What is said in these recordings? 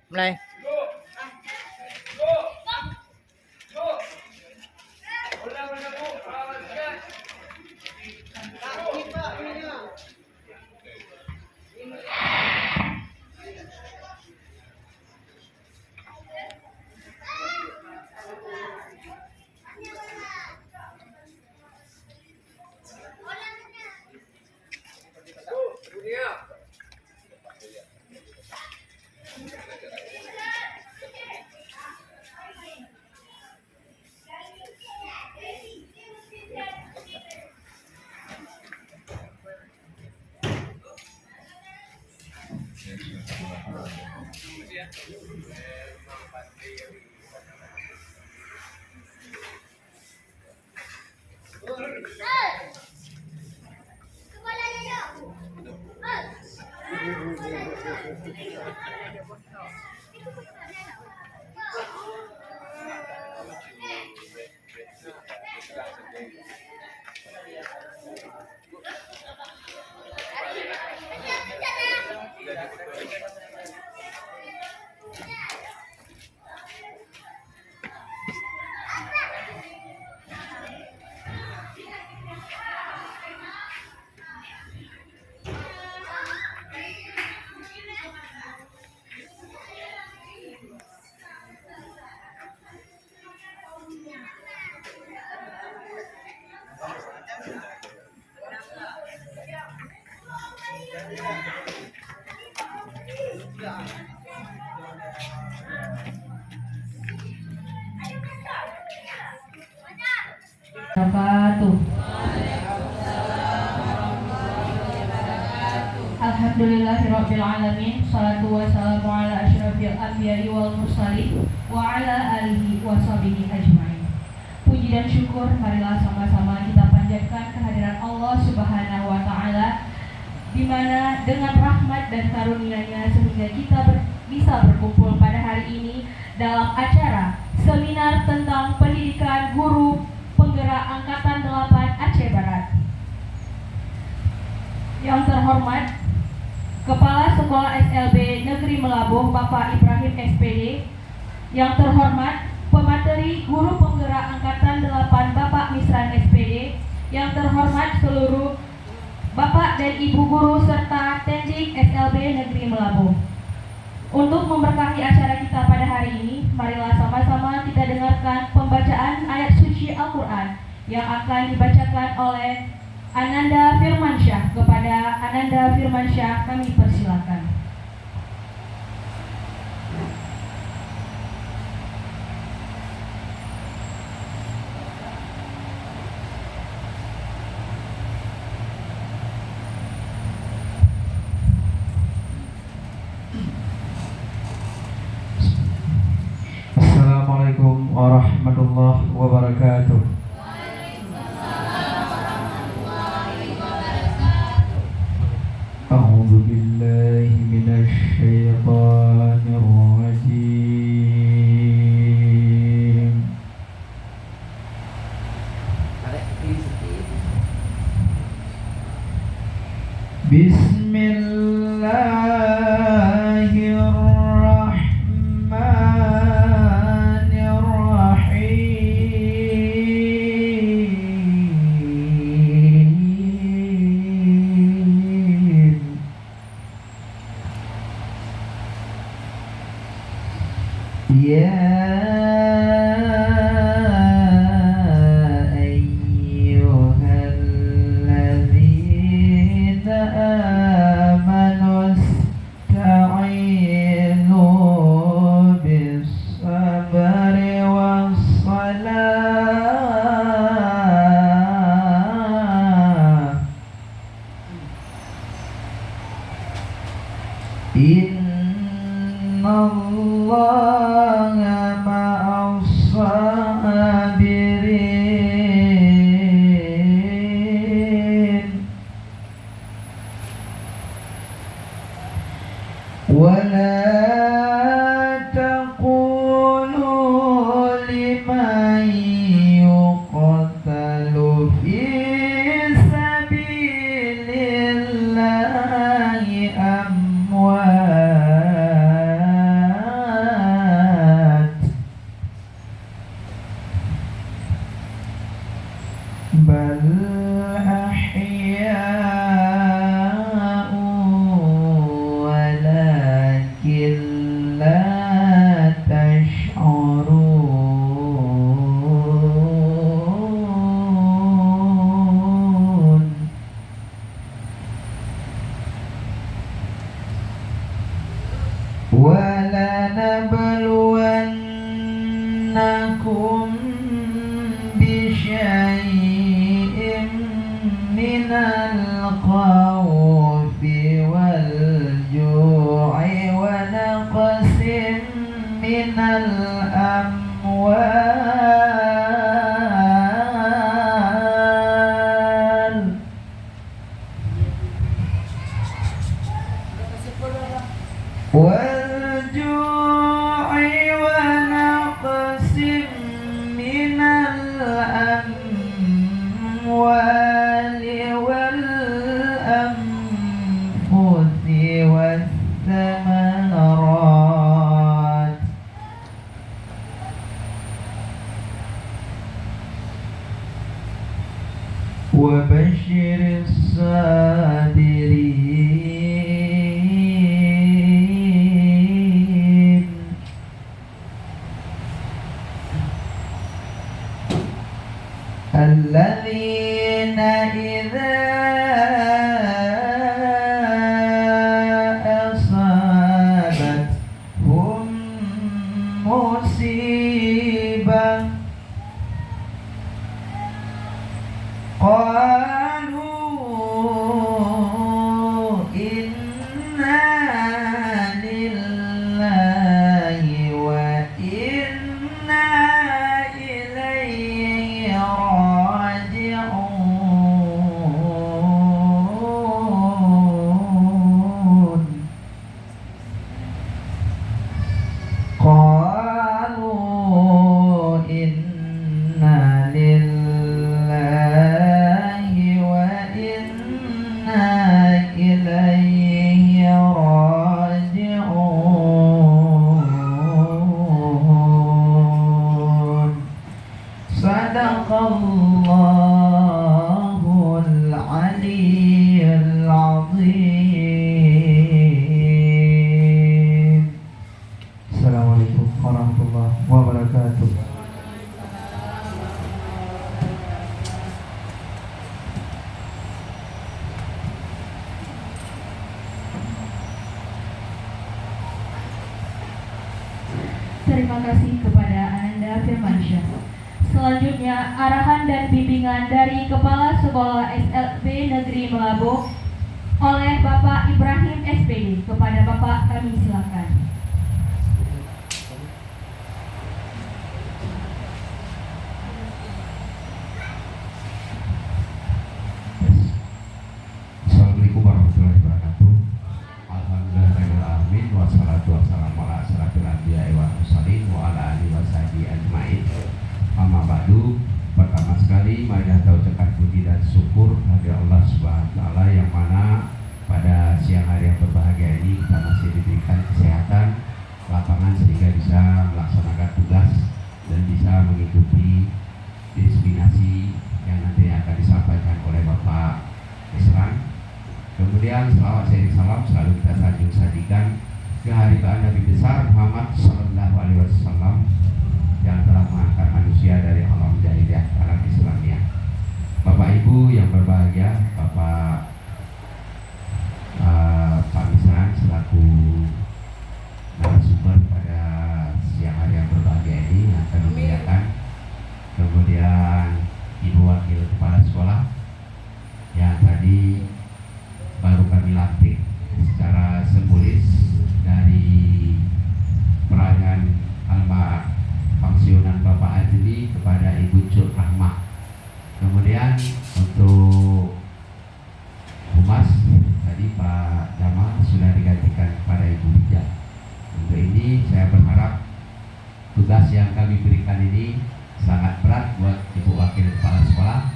Mulai. Alhamdulillahirabbil alamin, salatu wassalamu ala asyrafil anbiya'i wal mursalin wa ala alihi washabihi ajmain. Puji dan syukur marilah sama-sama kita panjatkan kehadiran Allah Subhanahu wa taala, di mana dengan rahmat dan karunia-Nya sehingga kita bisa berkumpul pada hari ini dalam acara seminar tentang pendidikan guru penggerak Angkatan 8 Aceh Barat. Yang terhormat Kepala Sekolah SLB Negeri Melabuh Bapak Ibrahim SPD, yang terhormat pemateri Guru Penggerak Angkatan 8 Bapak Misran SPD, yang terhormat seluruh Bapak dan Ibu Guru serta Tendik SLB Negeri Melabuh. Untuk memberkahi acara kita pada hari ini, marilah sama-sama kita dengarkan pembacaan ayat suci Al-Quran yang akan dibacakan oleh Ananda Firmansyah. Kepada Ananda Firmansyah kami persilakan. Assalamualaikum warahmatullahi wabarakatuh. A'udzu billahi minasy syaithanir rajim. لا تشعرون ولنبلونكم بشيء من الخوف والجوع ونقص من الأموال والجوع ونقص من الأموال والأنفس والثمرات وبشر الصابرين الذين إذا أصابتهم مصيبة قالوا إنا لله وإنا إليه راجعون قالوا إنا لله وإنا إليه راجعون صدق الله العلي العظيم. Assalamualaikum warahmatullahi wabarakatuh. Terima kasih kepada Ananda Firmansyah. Selanjutnya, arahan dan bimbingan dari Kepala Sekolah SLB Negeri Melabuh oleh Bapak Ibrahim SPD. Kepada Bapak kami silakan. Assalamualaikum warahmatullahi wabarakatuh. Alhamdulillahirrahmanirrahim. Wassalatu wassalamu ala asyrafil anbiya'i wal mursalin wa ala alihi washabihi ajmain. Amma ba'du. Pertama sekali mari kita ucapkan puji dan syukur kepada Allah Subhanahu wa taala yang mana pada siang hari yang berbahagia ini kita masih diberikan kesehatan, lapangan sehingga bisa melaksanakan tugas dan bisa mengikuti diseminasi yang nanti akan disampaikan oleh Bapak Isran. Kemudian selawat sering salam selalu kita sanjung sajikan kehadiran Nabi besar Muhammad Sallallahu Alaihi Wasallam yang telah mengangkat manusia dari alam jahiliyah ke alam Islamiyah. Bapak Ibu yang berbahagia, Bapak Pak Misran selaku narasumber pada siang hari yang berbahagia ini yang akan dimuliakan. Kemudian Ibu Wakil Kepala Sekolah yang tadi baru kami lantik secara simbolis dari perayaan pensiunan Bapak Ajli kepada Ibu Cuk Rahmah. Kemudian untuk Humas tadi Pak Jamal sudah digantikan kepada Ibu Hijab. Untuk ini saya berharap tugas yang kami berikan ini sangat berat buat Ibu Wakil Kepala Sekolah,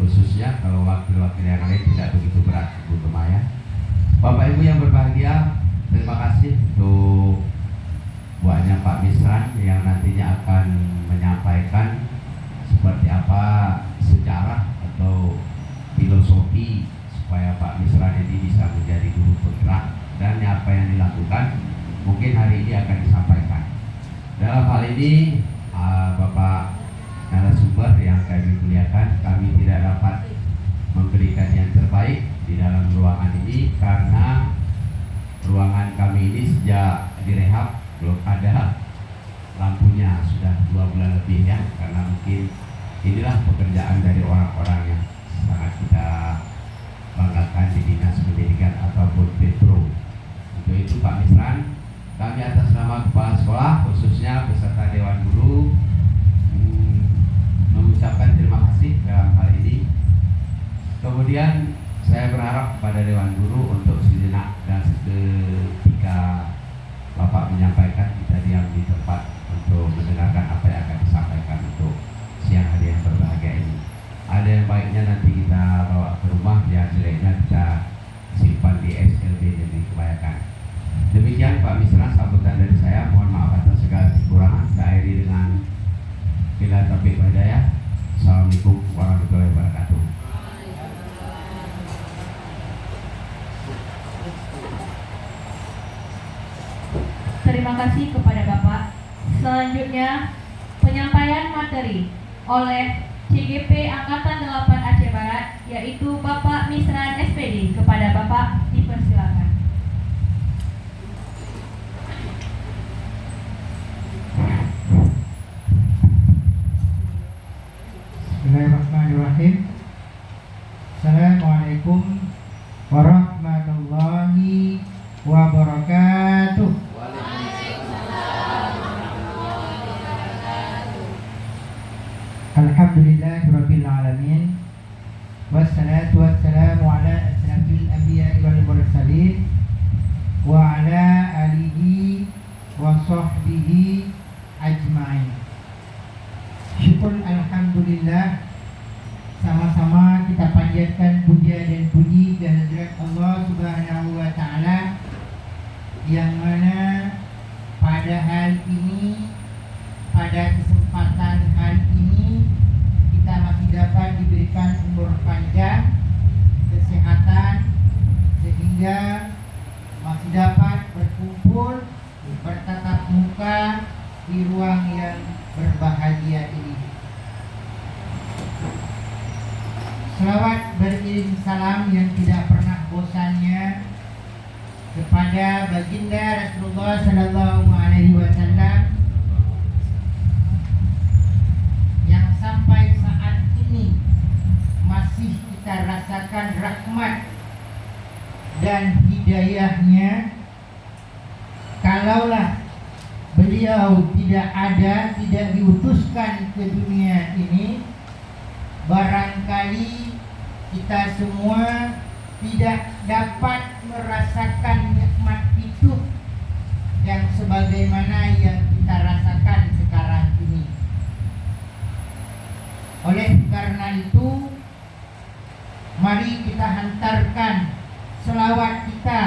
khususnya kalau wakil-wakil yang lain tidak begitu berat, Ibu Kemaya. Bapak Ibu yang berbahagia, terima kasih untuk buatnya Pak Misran yang nantinya akan menyampaikan seperti apa sejarah atau filosofi supaya Pak Misran ini bisa menjadi guru penggerak dan apa yang dilakukan mungkin hari ini akan disampaikan. Dalam hal ini Bapak narasumber yang kami muliakan, kami tidak dapat memberikan yang terbaik di dalam ruangan ini karena ruangan kami ini sejak direhab belum ada lampunya, sudah 2 bulan lebih ya, karena mungkin inilah pekerjaan dari orang-orang yang sangat kita banggakan di Dinas Pendidikan ataupun Petro. Untuk itu Pak Misran, kami atas nama Kepala Sekolah khususnya beserta Dewan Guru mengucapkan terima kasih dalam hal ini. Kemudian saya berharap kepada Dewan Guru untuk sejenak dan ketika Bapak menyampaikan, kita diam di tempat untuk mendengarkan apa yang akan disampaikan untuk siang hari yang berbahagia ini. Ada yang baiknya nanti kita bawa ke rumah, yang jeleknya kita simpan di SLB Negeri Kebayakan. Demikian Pak Misran sambutan dari saya. Mohon maaf atas segala kekurangan. Saya akhiri dengan bila taufiq wal hidayah. Assalamualaikum warahmatullahi wabarakatuh. Terima kasih kepada Bapak. Selanjutnya penyampaian materi oleh CGP Angkatan 8 Aceh Barat, yaitu Bapak Misran SPD. Kepada Bapak dipersilakan. Bismillahirrahmanirrahim. Assalamualaikum warahmatullahi wabarakatuh. Alhamdulillahirabbil alamin. Wassalatu wassalamu ala asyrafil anbiya'i wal mursalin wa ala alihi wa sahbihi ajma'in. Syukur alhamdulillah, sama-sama kita panjatkan puja dan puji kehadirat Allah Subhanahu wa taala, yang mana pada hari ini, pada kesempatan hari ini, kita masih dapat diberikan umur panjang, kesehatan, sehingga masih dapat berkumpul, bertatap muka di ruang yang berbahagia ini. Selawat beriring salam yang tidak pernah bosannya kepada baginda Rasulullah Sallallahu Alaihi Wasallam, yang sampai saat ini masih kita rasakan rahmat dan hidayahnya. Kalaulah beliau tidak ada, tidak diutuskan ke dunia ini, barangkali kita semua tidak dapat merasakan nikmat hidup yang sebagaimana yang kita rasakan sekarang ini. Oleh karena itu, mari kita hantarkan selawat kita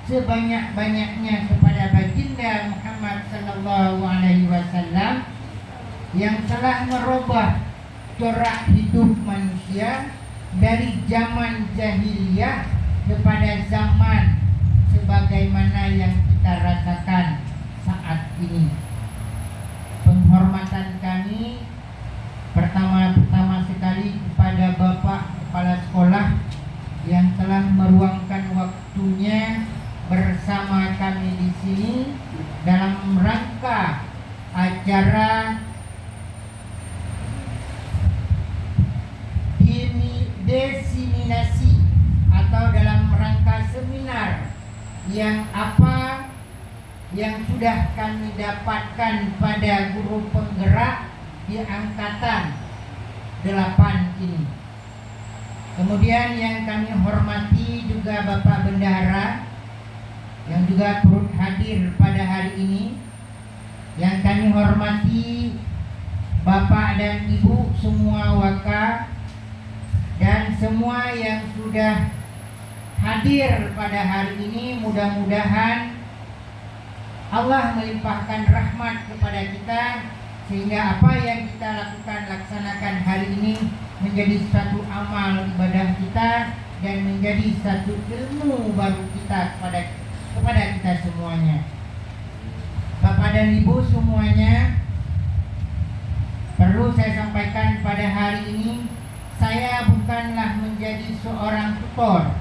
sebanyak-banyaknya kepada baginda Muhammad sallallahu alaihi wasallam yang telah merubah corak hidup manusia dari zaman jahiliyah kepada zaman sebagaimana yang kita rasakan saat ini. Penghormatan kami pertama sekali kepada Bapak Kepala Sekolah yang telah meluangkan waktunya bersama kami di sini dalam rangka acara diseminasi atau dalam rangka seminar yang sudah kami dapatkan pada guru penggerak di angkatan 8 ini. Kemudian yang kami hormati juga Bapak Bendahara yang juga turut hadir pada hari ini. Yang kami hormati Bapak dan Ibu semua wakaf dan semua yang sudah hadir pada hari ini. Mudah-mudahan Allah melimpahkan rahmat kepada kita sehingga apa yang kita laksanakan hari ini menjadi satu amal ibadah kita dan menjadi satu ilmu baru kita kepada kita semuanya. dan Ibu semuanya, perlu saya sampaikan pada hari ini, saya bukanlah menjadi seorang tutor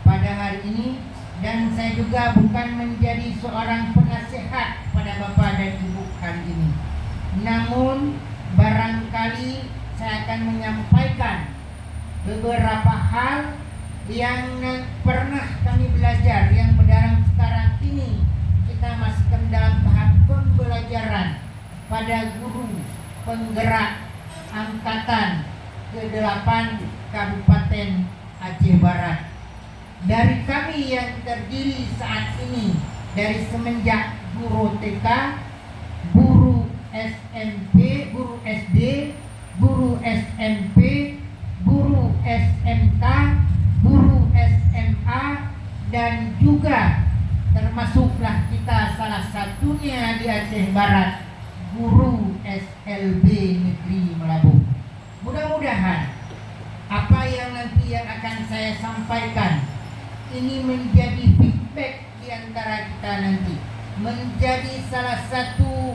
pada hari ini, dan saya juga bukan menjadi seorang penasehat pada Bapak dan Ibu hari ini. Namun barangkali saya akan menyampaikan beberapa hal yang pernah kami belajar, yang dalam sekarang ini kita masih dalam tahap pembelajaran pada guru penggerak angkatan ke-8 Kabupaten Aceh Barat. Dari kami yang terdiri saat ini dari semenjak guru TK, guru SMP, guru SD, guru SMP, guru SMK, guru SMA, dan juga termasuklah kita salah satunya di Aceh Barat, guru SLB Negeri Melabuh. Mudah-mudahan apa yang nanti yang akan saya sampaikan ini menjadi feedback di antara kita nanti, menjadi salah satu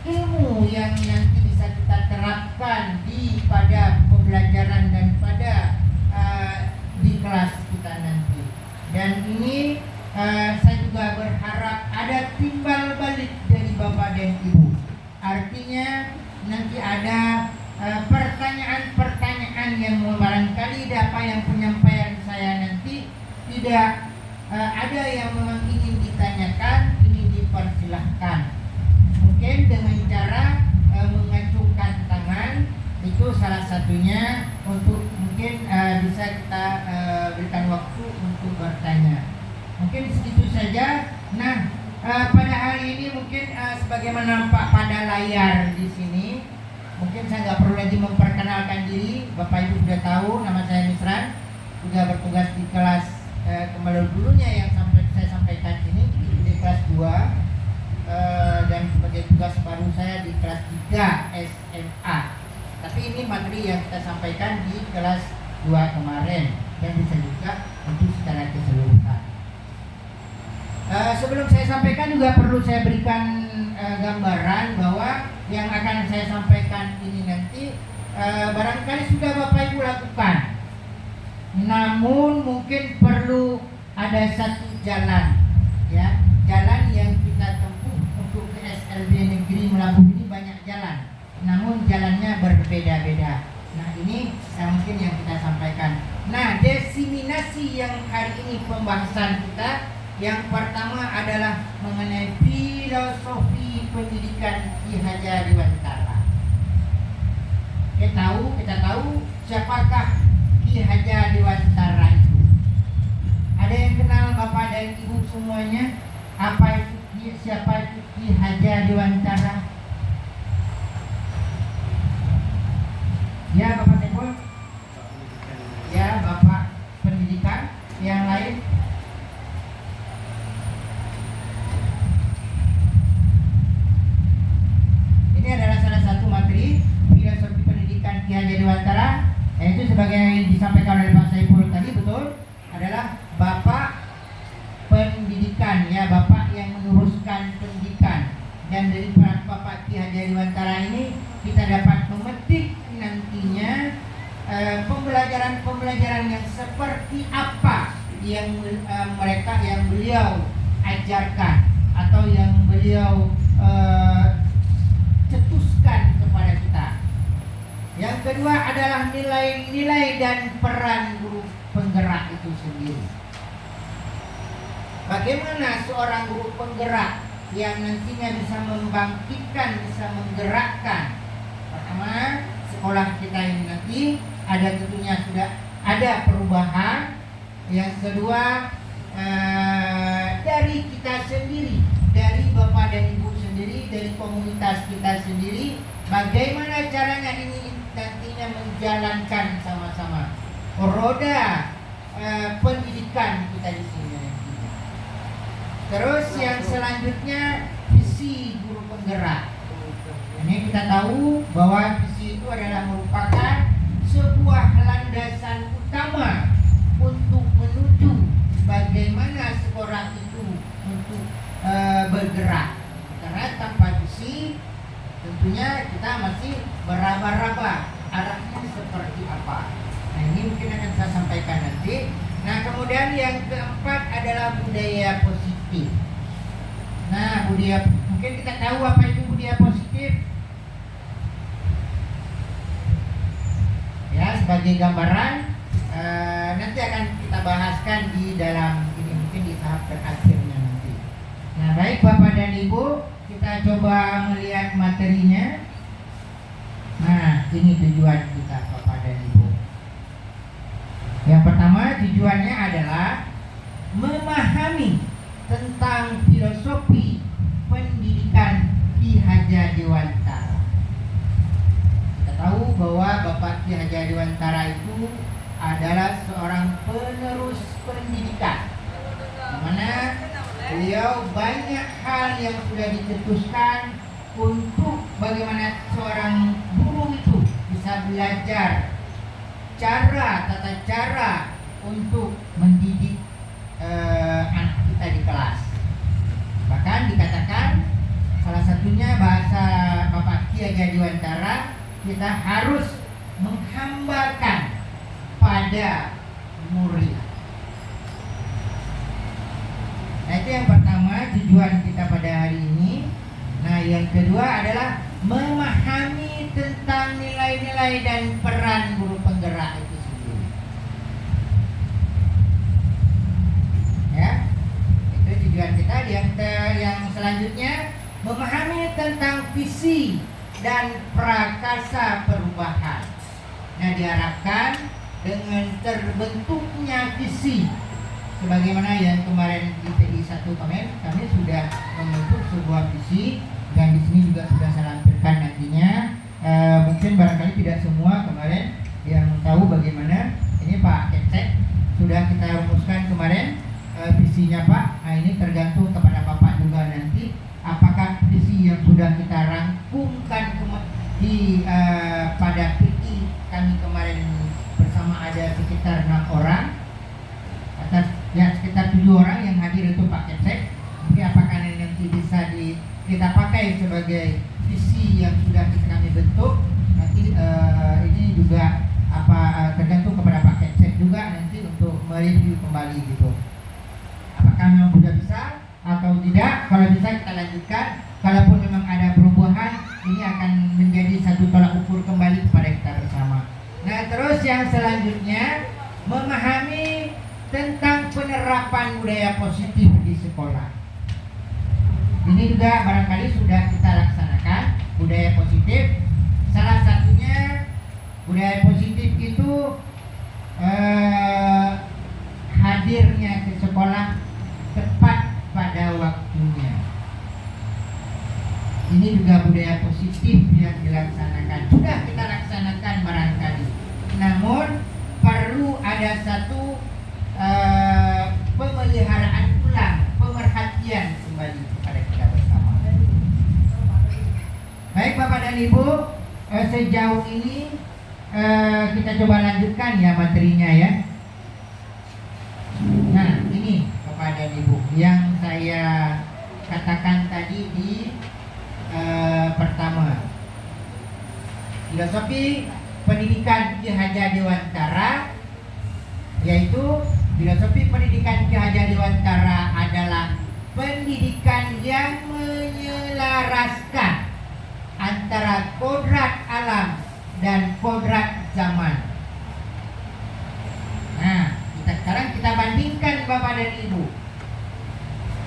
ilmu yang nanti bisa kita terapkan di pada pembelajaran dan pada di kelas kita nanti. Dan ini saya juga berharap ada timbal balik dari Bapak dan Ibu. Artinya nanti ada pertanyaan-pertanyaan yang barangkali apa yang penyampaian saya nanti tidak ada yang memang ingin ditanyakan, ini dipersilahkan. Mungkin dengan cara mengacungkan tangan, itu salah satunya untuk mungkin bisa kita berikan waktu untuk bertanya. Mungkin segitu saja. Nah, pada hari ini mungkin sebagaimana Pak pada layar di sini, mungkin saya nggak perlu lagi memperkenalkan diri. Bapak Ibu sudah tahu nama saya Misran, juga bertugas di kelas kembali dulunya yang saya sampaikan ini di kelas 2. Dan sebagai tugas baru saya di kelas 3 SMA. Tapi ini materi yang kita sampaikan di kelas 2 kemarin, dan bisa juga untuk secara keseluruhan. Sebelum saya sampaikan juga perlu saya berikan gambaran bahwa yang akan saya sampaikan ini nanti barangkali sudah Bapak Ibu lakukan. Namun mungkin perlu ada satu jalan, ya, jalan yang kita tempuh untuk ke SLB Negeri Melabuh ini banyak jalan, namun jalannya berbeda-beda. Nah, ini mungkin yang kita sampaikan. Nah, diseminasi yang hari ini pembahasan kita, yang pertama adalah mengenai filosofi pendidikan Ki Hajar Dewantara. Kita tahu siapakah Ki Hajar Dewantara itu. Ada yang kenal Bapak dan Ibu semuanya? Siapa itu Ki Hajar Dewantara? Ya, Bapak Sepul? Ya, Bapak Pendidikan. Yang lain? Ini adalah salah satu materi filosofi pendidikan Ki Hajar Dewantara, yaitu sebagai yang disampaikan oleh Pak Saiful tadi, betul, adalah Bapak Pendidikan, ya, Bapak yang meneruskan pendidikan. Dan dari Bapak Ki Hajar Dewantara ini kita dapat memetik nantinya pembelajaran yang seperti apa yang beliau ajarkan atau yang beliau cetuskan kepada kita. Yang kedua adalah nilai-nilai dan peran guru penggerak itu sendiri. Bagaimana seorang guru penggerak yang nantinya bisa membangkitkan, bisa menggerakkan. Pertama, sekolah kita ini nanti ada tentunya sudah ada perubahan. Yang kedua, dari kita sendiri, dari Bapak dan Ibu sendiri, dari komunitas kita sendiri, bagaimana caranya ini nantinya menjalankan sama-sama roda pendidikan kita di sini. Terus yang selanjutnya visi guru penggerak. Ini kita tahu bahwa visi itu adalah merupakan sebuah landasan utama untuk menuju bagaimana seorang itu untuk tentunya kita masih beraba-raba arahnya seperti apa. Nah, ini mungkin akan saya sampaikan nanti. Nah, kemudian yang keempat adalah budaya positif. Nah, mungkin kita tahu apa itu budaya positif. Ya, sebagai gambaran nanti akan kita bahaskan di dalam ini, mungkin di tahap terakhirnya nanti. Nah, baik Bapak dan Ibu, kita coba melihat materinya. Nah, ini tujuan kita Bapak dan Ibu. Yang pertama, tujuannya adalah memahami tentang filosofi pendidikan Ki Hajar Dewantara. Kita tahu bahwa Bapak Ki Hajar Dewantara itu adalah seorang penerus pendidikan, di mana beliau banyak hal yang sudah dicetuskan untuk bagaimana seorang guru itu bisa belajar tata cara untuk mendidik anak kita di kelas. Bahkan dikatakan salah satunya bahasa Bapak Ki Hajar Dewantara, kita harus menghambakan pada murid. Nah, itu yang pertama, tujuan kita pada hari ini. Nah, yang kedua adalah memahami tentang nilai-nilai dan peran guru penggerak itu sendiri. Ya, itu tujuan kita. Yang selanjutnya, memahami tentang visi dan prakarsa perubahan. Nah, diharapkan dengan terbentuknya visi, sebagaimana yang kemarin di PI 1 kami sudah membentuk sebuah visi, dan di sini juga sudah saya lampirkan nantinya. Mungkin barangkali tidak semua kemarin yang tahu bagaimana ini Pak Kecek sudah kita rumuskan kemarin visinya Pak. Nah, ini tergantung kepada Bapak juga nanti, apakah visi yang sudah kita rangkumkan pada PI kami kemarin bersama ada sekitar 6 orang, sekitar 7 orang yang hadir itu Pak Kecek. Mungkin apakah nanti bisa kita pakai sebagai visi yang sudah kami bentuk. Nanti ini juga tergantung kepada Pak Kecek juga nanti untuk mereview kembali gitu. Apakah memang sudah bisa atau tidak? Kalau bisa kita lanjutkan. Kalaupun memang ada perubahan, ini akan menjadi satu tolak ukur kembali kepada kita bersama. Nah, terus yang selanjutnya, memahami tentang penerapan budaya positif di sekolah. Ini juga barangkali sudah kita laksanakan budaya positif. Salah satunya budaya positif itu hadirnya ke sekolah tepat pada waktunya. Ini juga budaya positif yang dilaksanakan. Sudah kita laksanakan barangkali, namun perlu ada satu pemeliharaan ulang, pemerhatian kembali kepada kita bersama. Baik Bapak dan Ibu, sejauh ini kita coba lanjutkan ya materinya ya. Nah, ini Bapak dan Ibu yang saya katakan tadi di pertama, filosofi pendidikan Ki Hajar Dewantara, yaitu filosofi pendidikan Ki Hajar Dewantara adalah pendidikan yang menyelaraskan antara kodrat alam dan kodrat zaman. Nah, sekarang kita bandingkan Bapak dan Ibu.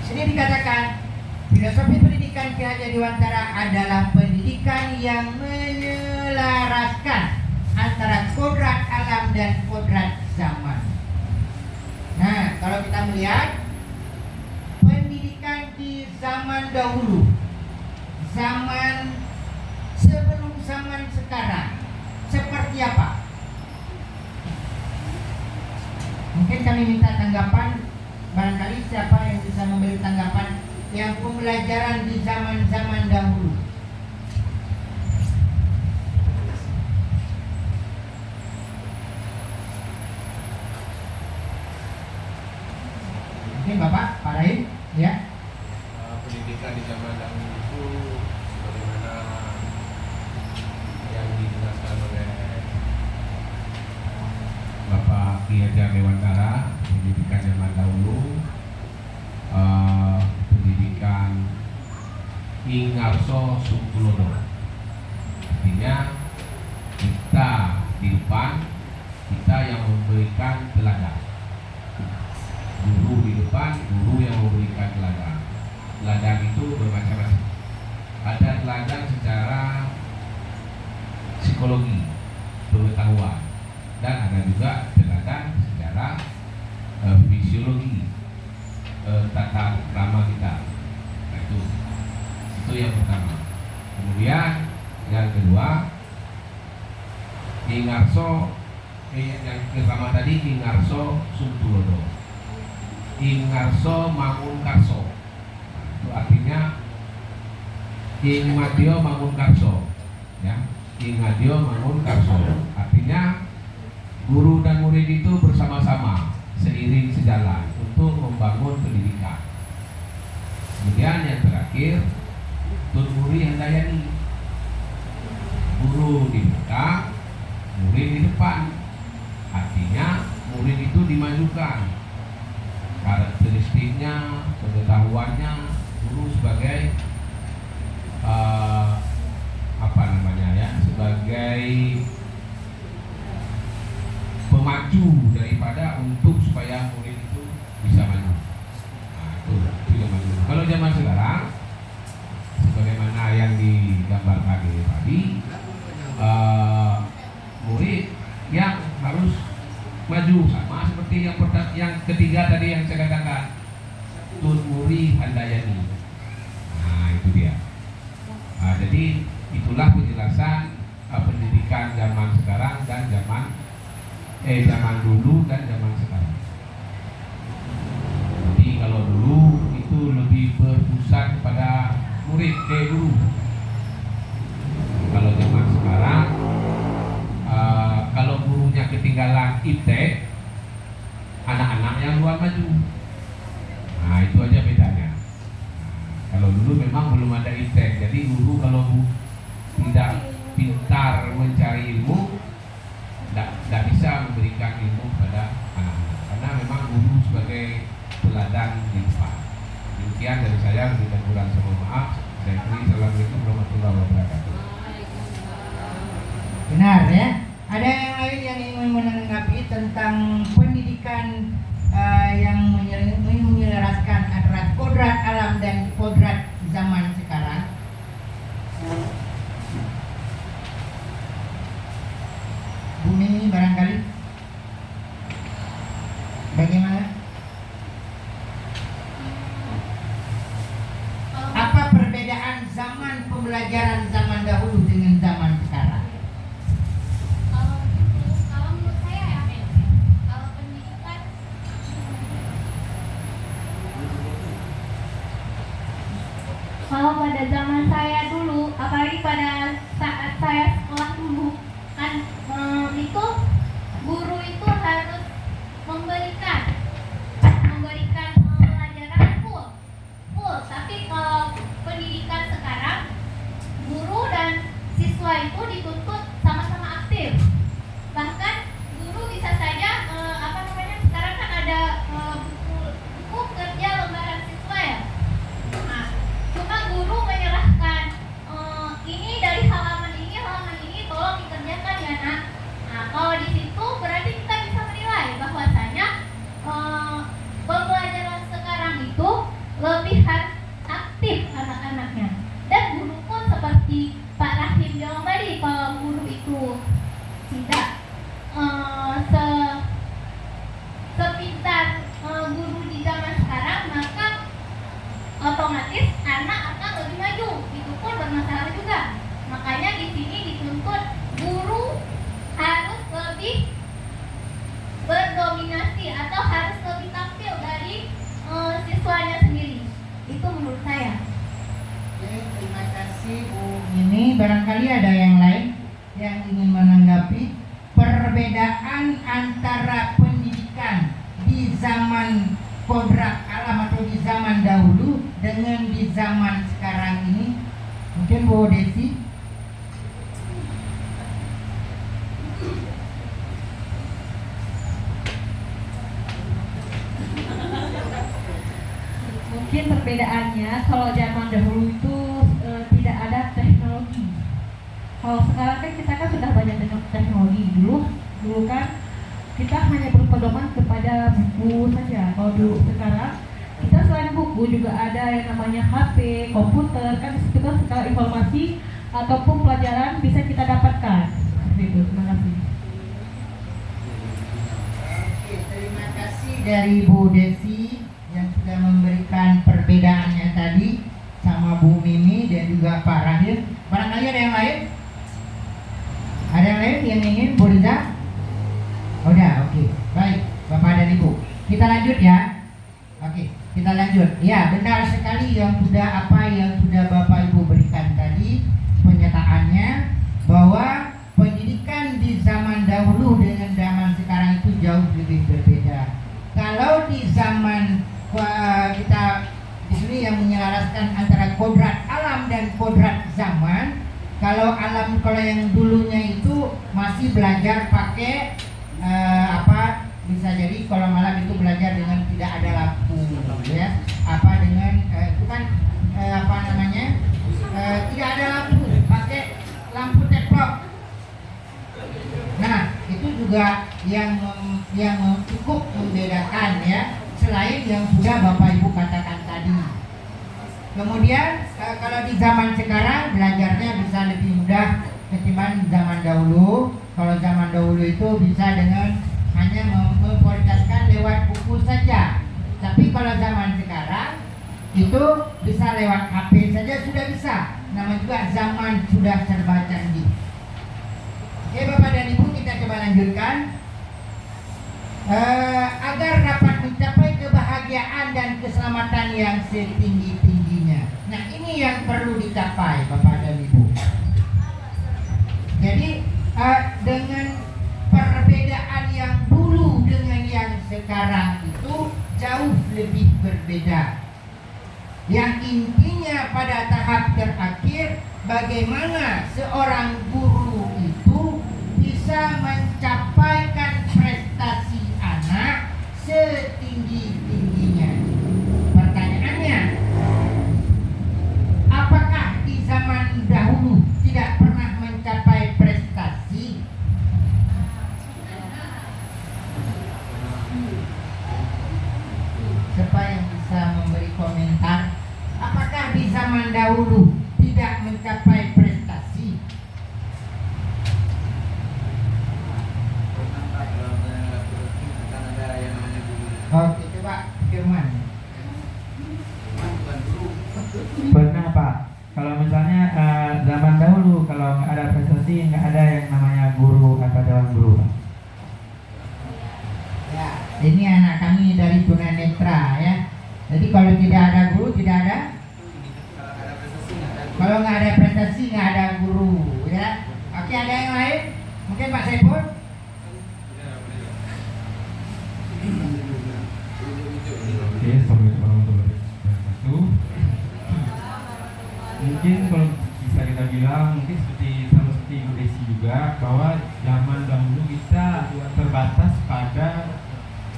Sini dikatakan filosofi pendidikan Ki Hajar Dewantara adalah pendidikan yang menyelaraskan antara kodrat alam dan kodrat zaman. Nah, kalau kita melihat pendidikan di zaman dahulu, zaman sebelum zaman sekarang, seperti apa? Mungkin kami minta tanggapan, barangkali siapa yang bisa memberi tanggapan yang pembelajaran di zaman-zaman dahulu. Mungkin Bapak, Pak Rahim, ya. Pendidikan di zaman dahulu itu sebagaimana Ki Hajar Dewantara, pendidikan zaman dahulu, pendidikan Ingarso Sungkulodo. Artinya kita di depan, kita yang memberikan teladan. Guru di depan, guru yang memberikan teladan. Teladan itu bermacam-macam. Ada teladan secara psikologi, pengetahuan, dan ada juga teladan secara fisiologi, tata krama kita. Nah, itu yang pertama. Kemudian yang kedua, Ingarso, yang pertama tadi Ingarso Sungtulodo, Ingarso Mangunkarso. Nah, itu artinya Ingmadio Mangunkarso, ya. Ingmadio Mangunkarso artinya guru dan murid itu bersama-sama, seiring sejalan untuk membangun pendidikan. Kemudian yang terakhir, Tun Muri Handayani, guru di belakang, murid di depan. Artinya murid itu dimajukan, karakteristiknya, pengetahuannya, guru sebagai sebagai pemacu daripada untuk supaya murid itu bisa maju. Nah, itu yang maju. Kalau zaman sekarang, sebagaimana yang digambarkan ini tadi, murid yang harus maju sama seperti yang ketiga tadi yang saya katakan, Tun Muri Handayani. Nah, itu dia. Jadi itulah penjelasan pendidikan zaman sekarang dan zaman dulu dan zaman sekarang. Jadi kalau dulu itu lebih berpusat kepada murid guru. Kalau zaman sekarang kalau gurunya ketinggalan iptek, anak-anak yang luar maju. Nah, itu aja bedanya. Kalau dulu memang belum ada iptek, jadi guru kalau tidak pintar mencari ilmu, tidak bisa memberikan ilmu pada anak-anak, karena memang guru sebagai teladan di depan. Demikian dari saya, lebih dan kurang saya mohon maaf. Saya beri assalamualaikum warahmatullahi wabarakatuh. Benar ya. Ada yang lain yang ingin menanggapi tentang pendidikan yang menyelaraskan antara kodrat alam dan kodrat zaman sekarang? Bumi barangkali bagaimana? Apa perbedaan zaman pembelajaran zaman dahulu dengan zaman sekarang? Kalau menurut saya ya, kalau pendidikan kalau pada zaman saya dulu, apalagi pada saat saya sekolah dulu, kan itu guru itu harus memberikan pelajaran full. Tapi kalau pendidikan sekarang, guru dan siswa itu dituntut sama-sama aktif. Bahkan guru bisa saja sekarang kan ada buku kerja lembaran siswa ya. Nah, cuma guru menyerahkan ini dari halaman ini tolong dikerjakan ya nak. Nah, kalau di situ berarti kita bisa menilai bahwasanya pembelajaran sekarang itu lebih aktif anak-anaknya. Dan guru pun seperti Pak Rahim bilang tadi, kalau guru itu tidak sepintar guru di zaman sekarang, maka otomatis anak akan lebih maju. Itu pun bermasalah juga. Makanya di sini dituntut guru harus lebih berdominasi atau harus lebih tampil dari siswanya sendiri. Itu menurut saya. Oke, terima kasih Bu. Ini barangkali ada yang lain yang ingin menanggapi perbedaan antara pendidikan di zaman kodrat alam atau di zaman dahulu dengan di zaman sekarang ini. Mungkin Bu Desi. kalau zaman dahulu itu tidak ada teknologi. Kalau sekarang kan kita kan sudah banyak teknologi. Dulu kan kita hanya berpedoman kepada buku saja. Kalau dulu, sekarang kita selain buku juga ada yang namanya HP, komputer, kan disitu kan segala informasi ataupun pelajaran bisa kita dapatkan. Seperti itu. Terima kasih. Oke, terima kasih dari Bu Desi yang sudah memberikan perbedaannya tadi sama Bu Mimi dan juga Pak Rahim. Barangkali ada yang lain? Ada yang lain yang ingin Bu Riza? Udah, oke. Baik, Bapak dan Ibu. Kita lanjut ya. Oke, kita lanjut. Ya, benar sekali yang sudah Bapak Ibu berikan tadi penyataannya bahwa pendidikan di zaman dahulu dengan zaman sekarang itu jauh lebih berbeda. Kalau di zaman kita di sini yang menyelaraskan antara kodrat alam dan kodrat zaman. Kalau yang dulunya itu masih belajar pakai bisa jadi kalau malam itu belajar dengan tidak ada lampu, ya. Itu kan tidak ada lampu, pakai lampu teplok. Nah, itu juga yang cukup membedakan, ya. Selain yang sudah Bapak Ibu katakan tadi. Kemudian kalau di zaman sekarang belajarnya bisa lebih mudah ketimbang zaman dahulu. Kalau zaman dahulu itu bisa dengan hanya memprioritaskan lewat buku saja. Tapi kalau zaman sekarang itu bisa lewat HP saja sudah bisa. Namanya juga zaman sudah serba canggih. Oke Bapak dan Ibu, kita coba lanjutkan. Agar dapat mencapai kebahagiaan dan keselamatan yang setinggi-tingginya. Nah, ini yang perlu dicapai Bapak dan Ibu. Jadi dengan perbedaan yang dulu dengan yang sekarang itu jauh lebih berbeda. Yang intinya pada tahap terakhir, bagaimana seorang guru itu bisa mencapaikan prestasi anak setinggi-tingginya. Pertanyaannya, apakah di zaman dahulu tidak pernah mencapai prestasi? Siapa yang bisa memberi komentar? Apakah di zaman dahulu tidak mencapai prestasi? Oke, coba Firman. Pernah Pak. Kalau misalnya zaman dahulu kalau nggak ada prestasi nggak ada yang namanya guru atau dewan guru. Ya, ini anak kami dari tunanetra ya. Jadi kalau tidak ada guru tidak ada. Kalau nggak ada prestasi nggak ada guru ya. Oke, ada yang lain? Mungkin Pak Saiful? Oke, assalamualaikum warahmatullahi wabarakatuh. Mungkin kalau bisa kita bilang mungkin seperti Ibu Desi juga bahwa zaman dahulu kita terbatas pada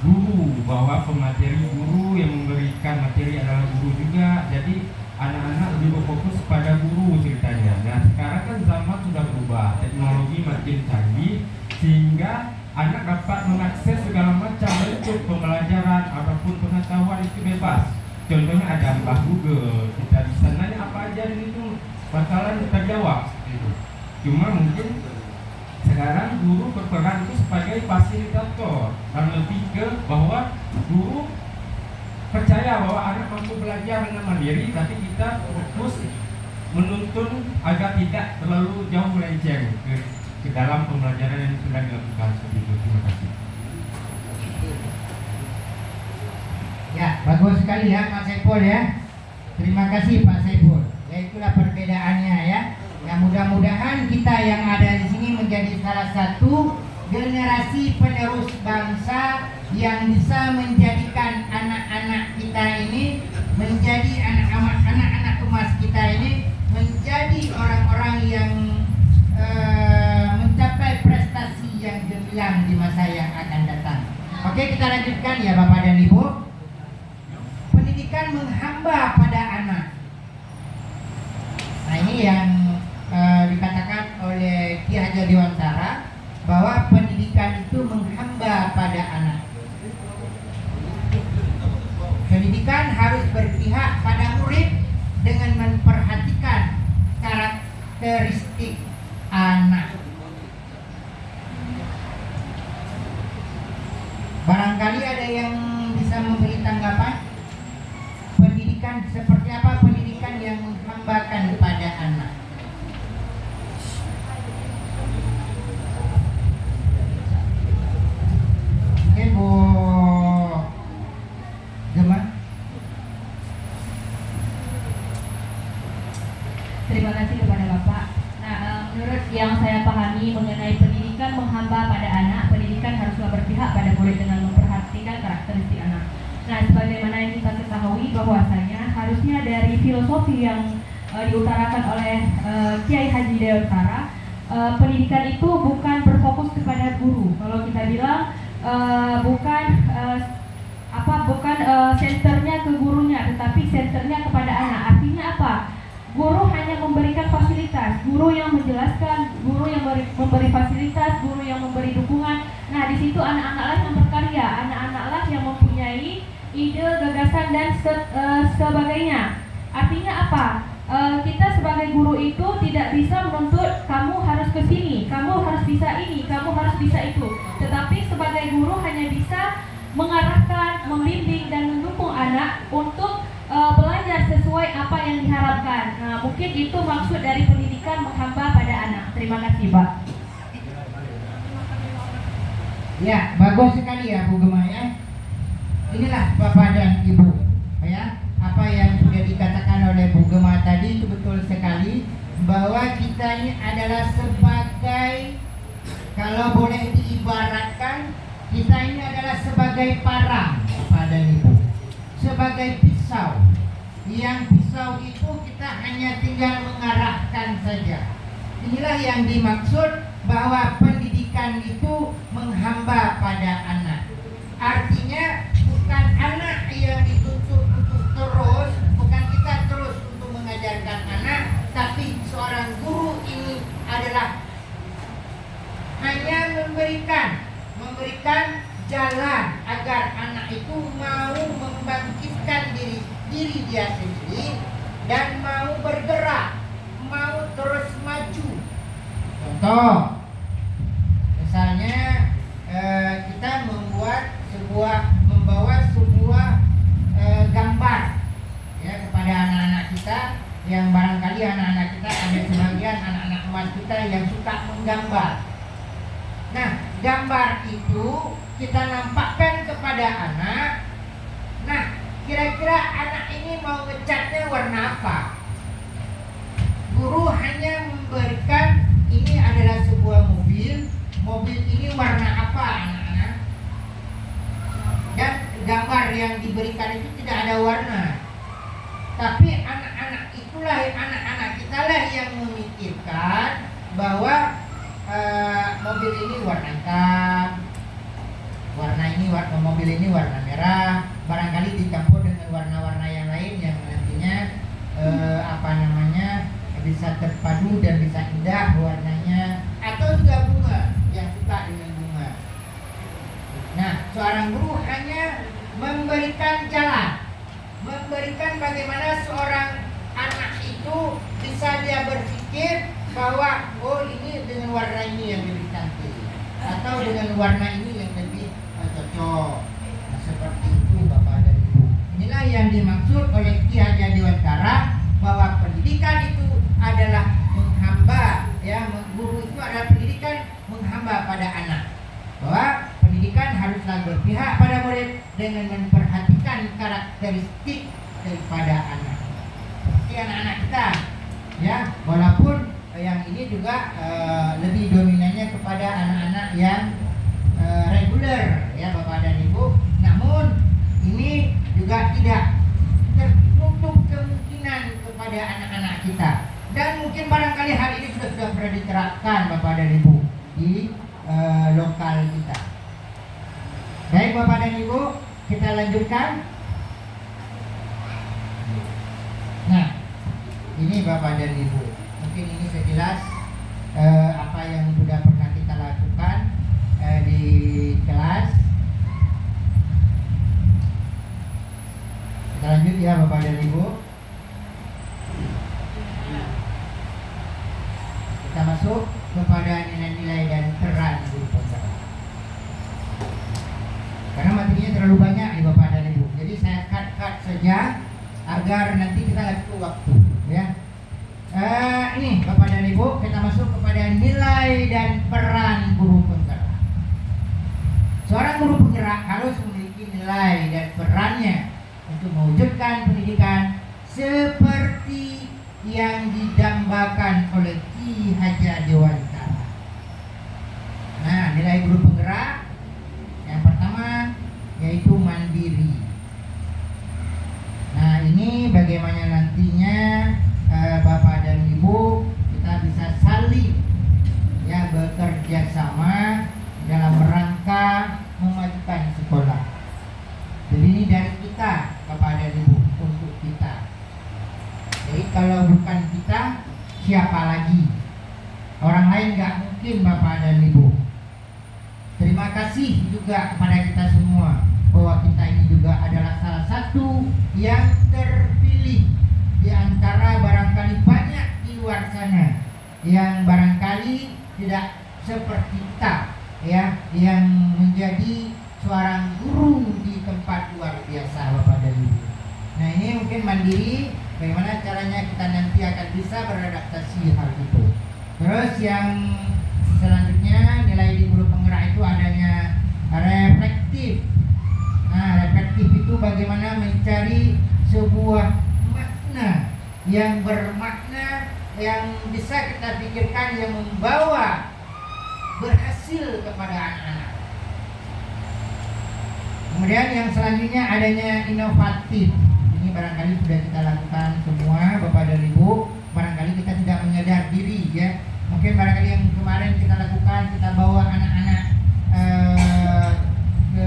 guru, bahwa pemateri guru yang memberikan materi adalah guru juga. Jadi anak-anak lebih berfokus pada guru ceritanya. Nah sekarang kan zaman sudah berubah, teknologi makin canggih sehingga anak dapat mengakses segala macam bentuk pembelajaran ataupun pengetahuan itu bebas. Contohnya ada Mbah Google, kita bisa nanya apa aja di situ bakalan terjawab. Cuma mungkin sekarang guru berperan itu sebagai fasilitator dan lebih ke bahwa guru percaya bahwa anak mampu belajar dengan mandiri, tapi kita fokus menuntun agar tidak terlalu jauh melenceng ke dalam pembelajaran yang sudah dilakukan seperti itu. Terima kasih. Ya, bagus sekali ya Pak Saiful ya. Terima kasih Pak Saiful. Ya itulah perbedaannya ya. Ya mudah-mudahan kita yang ada di sini menjadi salah satu generasi penerus bangsa yang bisa menjadikan anak-anak kita ini menjadi anak-anak emas kita ini menjadi orang-orang yang mencapai prestasi yang gemilang di masa yang akan datang. Oke, kita lanjutkan ya Bapak dan Ibu. Pendidikan menghamba pada anak. memperhatikan karakteristik anak. Barangkali ada yang bisa memberi tanggapan? Pendidikan seperti apa pendidikan yang menghambakan pada anak? Oke, Bu Gemma. Terima kasih kepada Bapak. Nah, menurut yang saya pahami mengenai pendidikan menghamba pada anak, pendidikan haruslah berpihak pada murid dengan memperhatikan karakteristik anak. Nah, sebagaimana yang kita ketahui bahwasanya harusnya dari filosofi yang diutarakan oleh Kiai Haji Dewantara, pendidikan itu bukan berfokus kepada guru. Kalau kita bilang bukan senternya ke gurunya, tetapi senternya kepada anak. Artinya apa? Guru hanya memberikan fasilitas, guru yang menjelaskan, guru yang memberi fasilitas, guru yang memberi dukungan. Nah, di situ anak-anaklah yang berkarya, anak-anaklah yang mempunyai ide, gagasan dan sebagainya. Artinya apa? Kita sebagai guru itu tidak bisa menuntut kamu harus ke sini, kamu harus bisa ini, kamu harus bisa itu. Tetapi sebagai guru hanya bisa mengarahkan, membimbing dan mendukung anak untuk belajar sesuai apa yang diharapkan. Nah, mungkin itu maksud dari pendidikan menghamba pada anak. Terima kasih, Pak. Ya, bagus sekali ya Bu Gemma ya. Inilah Bapak dan Ibu ya. Apa yang sudah dikatakan oleh Bu Gemma tadi itu betul sekali, bahwa kita ini adalah sebagai, kalau boleh diibaratkan, kita ini adalah sebagai parang Bapak dan Ibu, sebagai pisau. Yang pisau itu kita hanya tinggal mengarahkan saja. Inilah yang dimaksud bahwa pendidikan itu menghamba pada anak. Artinya bukan anak yang dituntut untuk terus, bukan kita terus untuk mengajarkan anak, tapi seorang guru ini adalah hanya memberikan jalan agar anak itu mau membangkitkan diri dia sendiri dan mau bergerak, mau terus maju. Contoh, misalnya kita membawa sebuah gambar ya kepada anak-anak kita, yang barangkali anak-anak kita ada sebagian anak-anak emas kita yang suka menggambar. Nah, gambar itu kita nampakkan kepada anak. Nah, kira-kira anak ini mau ngecatnya warna apa? Guru hanya memberikan, ini adalah sebuah mobil ini warna apa anak-anak? Dan gambar yang diberikan itu tidak ada warna. Tapi anak-anak itulah, anak-anak kita lah yang memikirkan bahwa mobil ini warna hitam, mobil ini warna merah, barangkali dicampur dengan warna-warna yang lain yang nantinya bisa terpadu dan bisa indah warnanya, atau juga bunga yang suka dengan bunga. Nah, seorang guru hanya memberikan jalan, memberikan bagaimana seorang anak itu bisa dia berpikir bahwa oh ini dengan warna ini yang lebih cantik, atau dengan warna ini yang lebih cocok. Nah, seperti itu Bapak dan Ibu. Inilah yang dimaksud oleh Ki Haji Dewantara, bahwa pendidikan itu adalah menghamba, ya, guru itu adalah pendidikan menghamba pada anak. Bahwa pendidikan haruslah berpihak pada murid dengan memperhatikan karakteristik daripada anak. Seperti anak-anak kita, ya, walaupun yang ini juga lebih dominannya kepada anak-anak yang reguler, ya Bapak dan Ibu. Namun ini juga tidak tertutup kemungkinan kepada anak-anak kita. Dan mungkin barangkali hal ini sudah pernah diterapkan Bapak dan Ibu di lokal kita. Baik Bapak dan Ibu, kita lanjutkan. Nah, ini Bapak dan Ibu, mungkin ini sejelas apa yang sudah pernah kita lakukan di kelas. Kita lanjut ya Bapak dan Ibu. Kita masuk kepada nilai-nilai dan peran guru penggerak. Karena materinya terlalu banyak nih Bapak dan Ibu. Jadi saya cut saja agar nanti kita nggak cukup waktu, ya. Ini Bapak dan Ibu, kita masuk kepada nilai dan peran guru penggerak. Seorang guru penggerak harus memiliki nilai dan perannya untuk mewujudkan pendidikan seperti yang didambakan oleh Ki Hajar Dewantara. Nah, nilai guru penggerak yang pertama yaitu mandiri. Nah, ini bagaimana nantinya Bapak dan Ibu kita bisa saling ya bekerja sama dalam rangka memajukan sekolah. Jadi ini dari kita Bapak dan Ibu untuk kita. Jadi kalau bukan kita, siapa lagi? Orang lain nggak mungkin Bapak dan Ibu. Terima kasih juga kepada kita semua bahwa kita ini juga adalah salah satu yang terpilih di antara barangkali banyak di luar sana yang barangkali tidak seperti kita, ya, yang menjadi seorang guru di tempat luar biasa Bapak dan Ibu. Nah, ini mungkin mandiri. Bagaimana caranya kita nanti akan bisa beradaptasi hal itu. Terus yang selanjutnya nilai di guru penggerak itu adanya reflektif. Nah, reflektif itu bagaimana mencari sebuah makna yang bermakna yang bisa kita pikirkan yang membawa berhasil kepada anak-anak. Kemudian yang selanjutnya adanya inovatif. Ini barangkali sudah kita lakukan semua Bapak dan Ibu. Barangkali kita tidak menyadar diri, ya. Mungkin barangkali yang kemarin kita lakukan, kita bawa anak-anak ke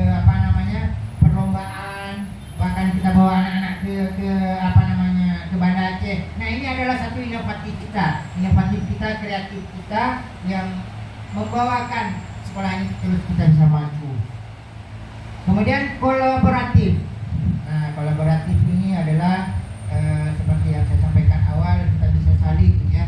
perlombaan, bahkan kita bawa anak-anak ke Banda Aceh. Nah, ini adalah satu inovatif kita, kreatif kita yang membawakan sekolah ini terus kita bisa maju. Kemudian kolaboratif. Nah, kolaboratif ini adalah seperti yang saya sampaikan awal, kita bisa saling ya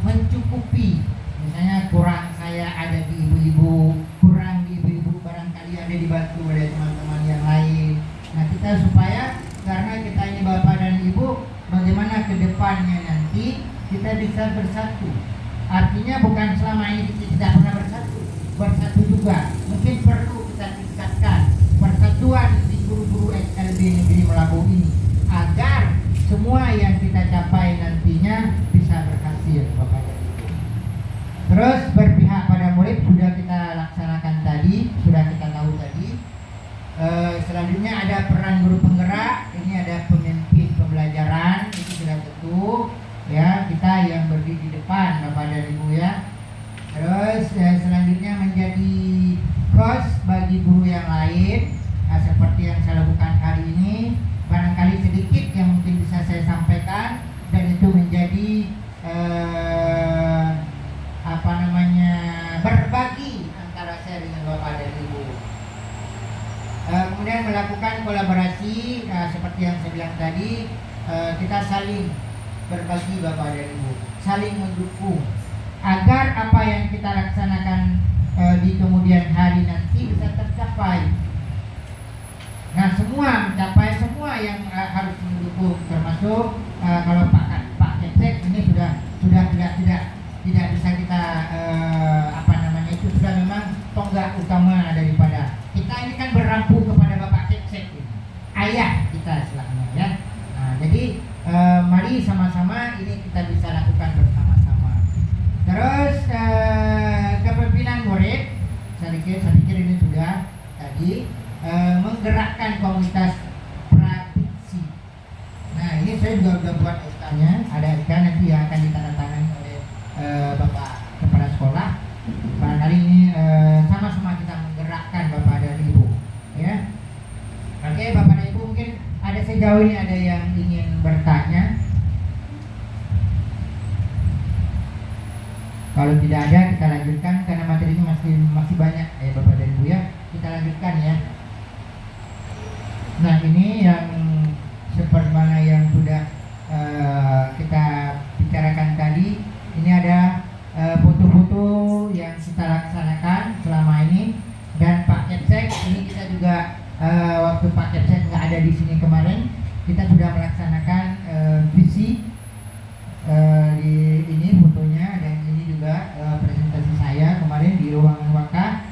mencukupi. Misalnya kurang saya ada di ibu-ibu, kurang di ibu-ibu barangkali ada dibantu oleh teman-teman yang lain. Nah, kita supaya karena kita ini Bapak dan Ibu, bagaimana ke depannya nanti kita bisa bersatu. Artinya bukan selama ini kita tidak pernah bersatu juga. Mungkin perlu kita tingkatkan persatuan di guru-guru SLB Negeri Melabuh ini agar semua yang kita capai nantinya bisa berhasil Bapak dan Ibu. Terus berpihak pada murid sudah kita laksanakan tadi, sudah kita tahu tadi. Selanjutnya ada peran guru penggerak. Ini ada pemimpin pembelajaran, itu sudah tentu ya, kita yang berdiri di depan Bapak dan Ibu ya. Terus selanjutnya menjadi host bagi guru yang lain. Nah, seperti yang saya lakukan hari ini, barangkali sedikit yang mungkin bisa saya sampaikan, dan itu menjadi berbagi antara saya dengan Bapak dan Ibu. Kemudian melakukan kolaborasi, seperti yang saya bilang tadi, kita saling berbagi Bapak dan Ibu, saling mendukung agar apa yang kita laksanakan di kemudian hari nanti bisa tercapai. Nah, semua mencapai, semua yang harus mendukung, termasuk kalau Pak Kepsek ini sudah tidak bisa kita itu sudah memang tonggak utama daripada kita ini kan berampu kepada Bapak Kepsek ini, ayah kita selama ya. Nah, jadi mari sama-sama ini kita bisa lakukan bersama-sama. Terus kepemimpinan murid, saya pikir ini sudah tadi menggerakkan komunitas praktisi. Nah, ini saya juga sudah buat SK-nya, ada SK nanti yang akan ditandatangani oleh Bapak Kepala Sekolah. Barangkali ini sama-sama kita menggerakkan Bapak dan Ibu, ya. Oke, Bapak dan Ibu, mungkin ada sejauh ini ada yang ingin bertanya. Kalau tidak ada, kita lanjutkan karena materinya masih banyak ya Bapak dan Ibu ya. Kita lanjutkan ya. Nah, ini yang seperti mana yang sudah kita laksanakan visi di ini fotonya, dan ini juga presentasi saya kemarin di ruangan Waka.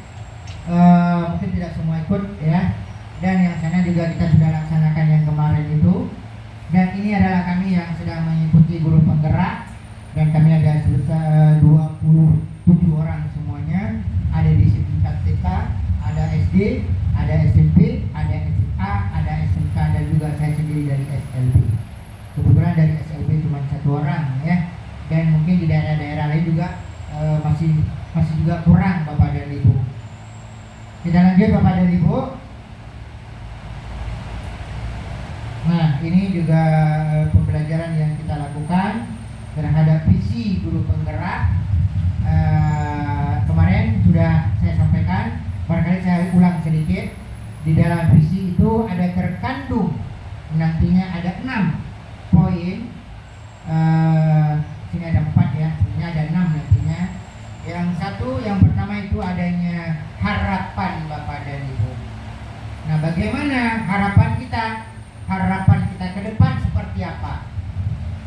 Mungkin tidak semua ikut ya, dan yang sana juga kita sudah laksanakan yang kemarin itu. Dan ini adalah kami yang sedang mengikuti guru penggerak, dan kami ada 27 orang semuanya, ada di tingkat TK, ada SD, ada SMP, ada SMA, ada SMK, dan juga saya sendiri dari SLB. Kebetulan dari SLB cuma 1 orang ya, dan mungkin di daerah-daerah lain juga masih juga kurang Bapak dan Ibu. Kita lanjut Bapak dan Ibu. Nah, ini juga pembelajaran yang kita lakukan terhadap visi guru penggerak. Kemarin sudah saya sampaikan, barangkali saya ulang sedikit. Di dalam visi itu ada terkandung nantinya ada 6 poin. Sini ada 4 ya, sebenarnya ada 6 nantinya. Yang pertama itu adanya harapan Bapak dan Ibu. Nah, bagaimana harapan kita? Harapan kita ke depan seperti apa?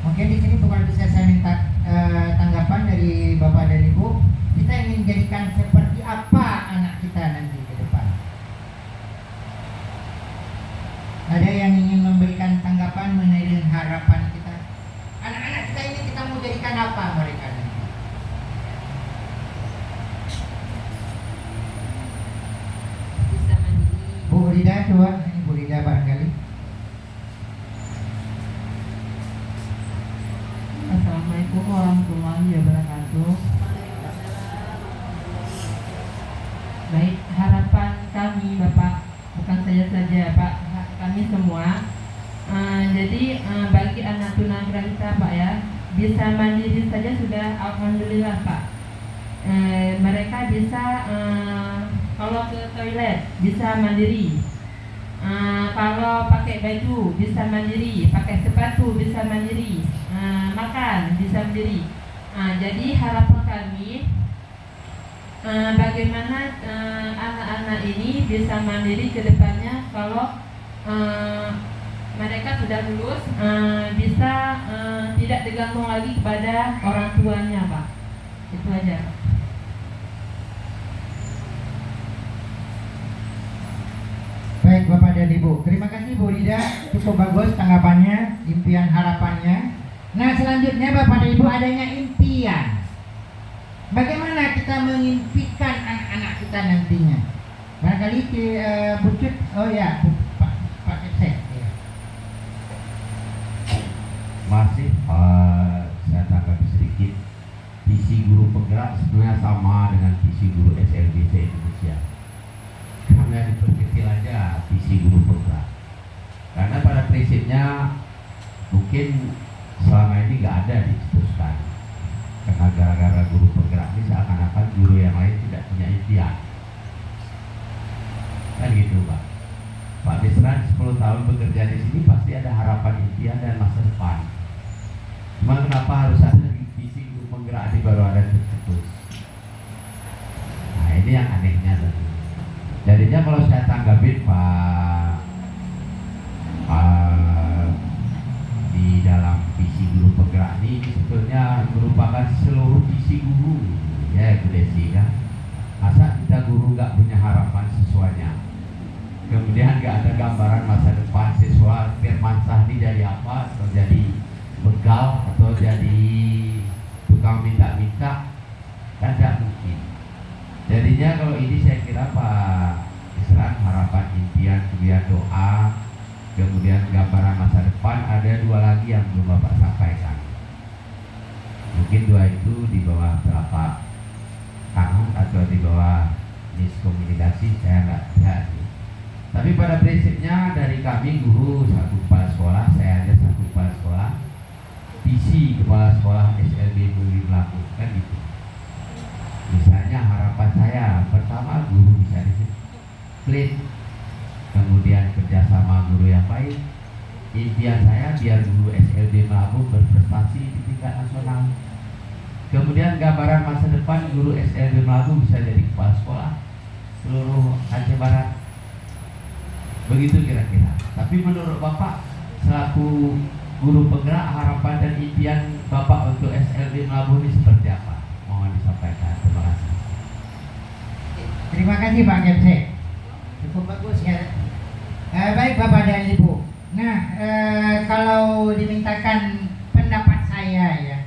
Mungkin di sini bukan bisa saya minta tanggapan dari Bapak dan Ibu. Kita ingin jadikan seperti apa anak kita nanti ke depan? Ada yang ingin memberikan tanggapan mengenai dengan harapan kita? Anak-anak kita ini kita mau jadikan apa mereka nanti? Bisa mandiri. Bu Rida, coba ini Bu Rida barangkali. Assalamualaikum warahmatullahi wabarakatuh. Baik, harapan kami Bapak, bukan saya saja Pak, kami semua. Jadi bagi anak tunagrahita Pak ya, bisa mandiri saja sudah alhamdulillah Pak. Mereka bisa kalau ke toilet bisa mandiri. Kalau pakai baju bisa mandiri, pakai sepatu bisa mandiri, makan bisa mandiri. Jadi harapan kami bagaimana anak-anak ini bisa mandiri ke depannya kalau mereka sudah lulus, bisa tidak tergantung lagi kepada orang tuanya Pak. Itu aja. Baik Bapak dan Ibu, terima kasih Bu Rida, cukup bagus tanggapannya, impian harapannya. Nah, selanjutnya Bapak dan Ibu adanya impian. Bagaimana kita mengimpikan anak-anak kita nantinya? Barangkali Bu Cut, oh ya, Pak Kepsek. Ya. Masih saya tanggapi sedikit. Visi guru penggerak sebenarnya sama dengan visi guru SLB Indonesia. Hanya diperkecil aja visi guru penggerak. Karena pada prinsipnya mungkin selama ini nggak ada diteruskan. Karena gara-gara guru penggerak ini seakan-akan guru yang lain tidak punya impian. Kan gitu Pak. Pak Desran 10 tahun bekerja di sini pasti ada harapan, impian dan masa depan. Cuma kenapa harus ada visi guru penggerak ini baru ada tercetus? Nah ini yang anehnya tadi. Jadinya kalau saya tanggapin Pak di dalam visi guru penggerak ini sebetulnya merupakan seluruh visi guru ya Bu Desi kan. Masa kita guru nggak punya harapan siswanya, kemudian nggak ada gambaran masa depan siswa Firmansyah ini jadi apa, atau jadi begal atau jadi tukang minta-minta, kan tidak mungkin. Jadinya kalau ini saya kira Pak Isran harapan, impian, kemudian doa, kemudian gambaran masa depan, ada 2 lagi yang belum Bapak sampaikan. Mungkin 2 itu di bawah telapak tangan atau di bawah miskomunikasi, saya nggak lihat. Tapi pada prinsipnya dari kami guru satu kepala sekolah, saya ada 1 kepala sekolah, visi kepala sekolah SLB melakukan gitu. Misalnya harapan saya pertama guru bisa disiplin, kemudian kerjasama guru yang baik. Impian saya biar guru SLB Melabung berprestasi di tingkat nasional. Kemudian gambaran masa depan guru SLB Melabung bisa jadi kepala sekolah seluruh Aceh Barat. Begitu kira-kira. Tapi menurut Bapak selaku guru penggerak, harapan dan impian Bapak untuk SLB Melabuh ini seperti apa? Mohon disampaikan. Terima kasih. Terima kasih Pak Kepsek. Cukup bagus ya. Baik Bapak dan Ibu. Nah, kalau dimintakan pendapat saya ya,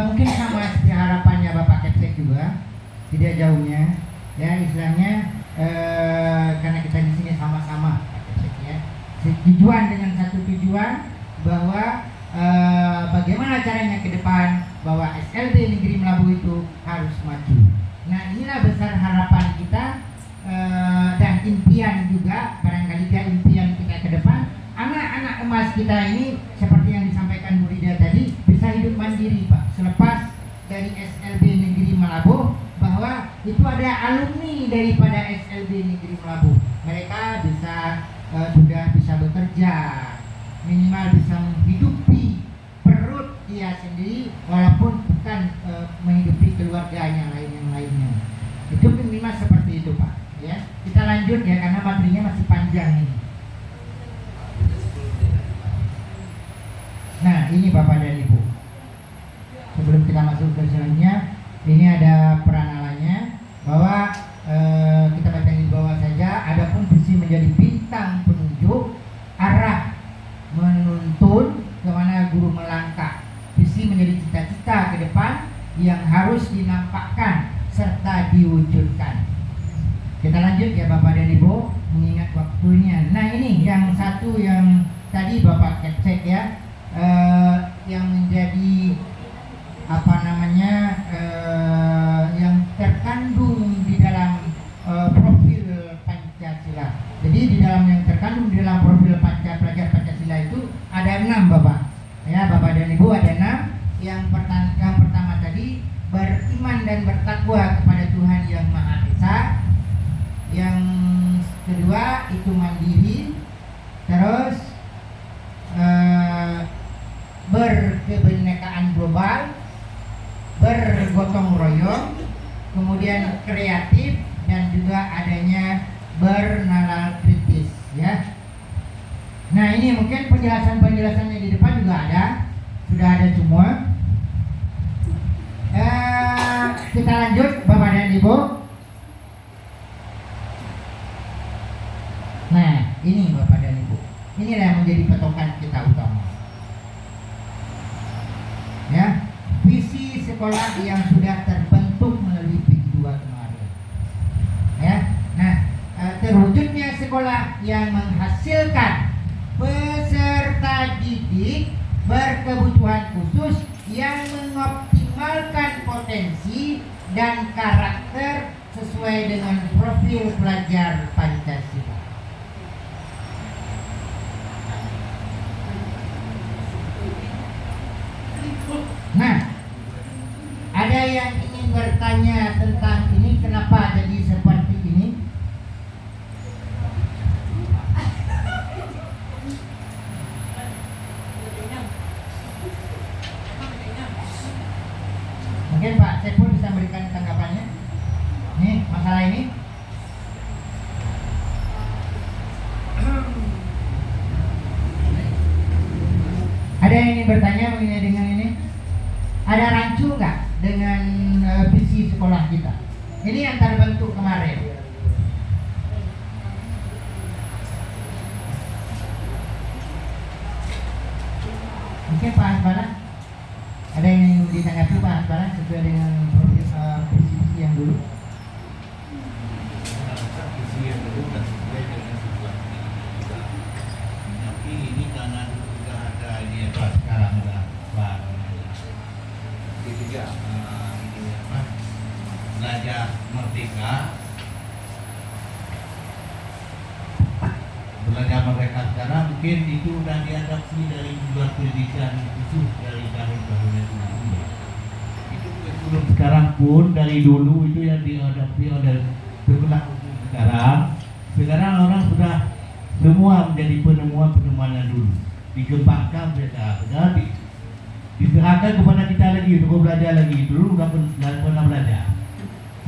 mungkin sama seperti harapannya Bapak Kepsek juga, tidak jauhnya. Ya istilahnya, karena kita di sini sama-sama Pak Kepsek ya. Tujuan dengan satu tujuan bahwa bagaimana caranya ke depan bahwa SLB Negeri Melabuh itu harus maju. Nah inilah besar harapan kita dan impian juga, barangkali impian kita ke depan. Anak-anak emas kita ini seperti yang disampaikan Bu Rida tadi bisa hidup mandiri Pak. Selepas dari SLB Negeri Melabuh bahwa itu ada alumni daripada SLB Negeri Melabuh. Mereka sudah bisa bekerja, minimal bisa menghidupi perut dia sendiri walaupun bukan menghidupi keluarganya lainnya. Itu minimal seperti itu Pak ya. Kita lanjut ya karena materinya masih panjang ini. Nah ini Bapak dan Ibu, sebelum kita masuk ke selanjutnya, ini ada peranalannya bahwa kita baca di bawah saja. Adapun visi menjadi bintang penunjuk arah menuntun kemana guru melangkah. Visi menjadi cita-cita ke depan yang harus dinampakkan serta diwujudkan. Kita lanjut ya Bapak dan Ibu, mengingat waktunya. Nah ini yang satu yang tadi Bapak Kepsek ya, yang menjadi yang terkandung di dalam profil Pancasila. Jadi di dalam yang terkandung di dalam profil pelajar Pancasila itu ada 6 Bapak. Ya Bapak dan Ibu ada 6. Yang pertama tadi beriman dan bertakwa kepada Tuhan yang Maha Esa. Yang kedua itu mandiri. Terus berkebinekaan global, bergotong royong, kemudian kreatif, dan juga adanya bernalar kritis ya. Nah ini mungkin penjelasannya di depan juga ada, sudah ada semua. Kita lanjut Bapak dan Ibu. Nah ini Bapak dan Ibu, inilah yang menjadi patokan kita utama ya. Visi sekolah yang sudah terbentuk melalui PIK 2 kemarin ya. Nah terwujudnya sekolah yang menghasilkan peserta didik berkebutuhan khusus yang mengoptimalkan potensi dan karakter sesuai dengan profil pelajar Pancasila. Nah, ada yang ingin bertanya tentang ini, kenapa jadi seperti ini? Mungkin Pak Saiful bisa berikan tanggapannya. Nih, masalah ini. Ada yang ingin bertanya mengenai dengan ini? Ada rancu nggak dengan visi sekolah kita? Ini yang terbentuk kemarin. Mungkin Pak Hasbana, ada yang ingin ditanggapi Pak Hasbana sesuai dengan visi yang dulu? Visi yang dulu dan sesuai dengan situasi kita. Tapi ini karena sudah ada ini apa sekarang ada Pak. Ketiga, ini apa? Belajar Merdeka. Belajar Merdeka sekarang mungkin itu sudah diadopsi dari tujuan pendidikan khusus dari tahun-tahun yang sebelumnya. Itu kurikulum sekarang pun dari dulu itu yang diadopsi oleh berlaku sekarang. Sekarang orang sudah semua menjadi penemuan yang dulu dikembangkan mereka, diserahkan kepada kita lagi untuk belajar lagi. Dulu nggak pernah belajar,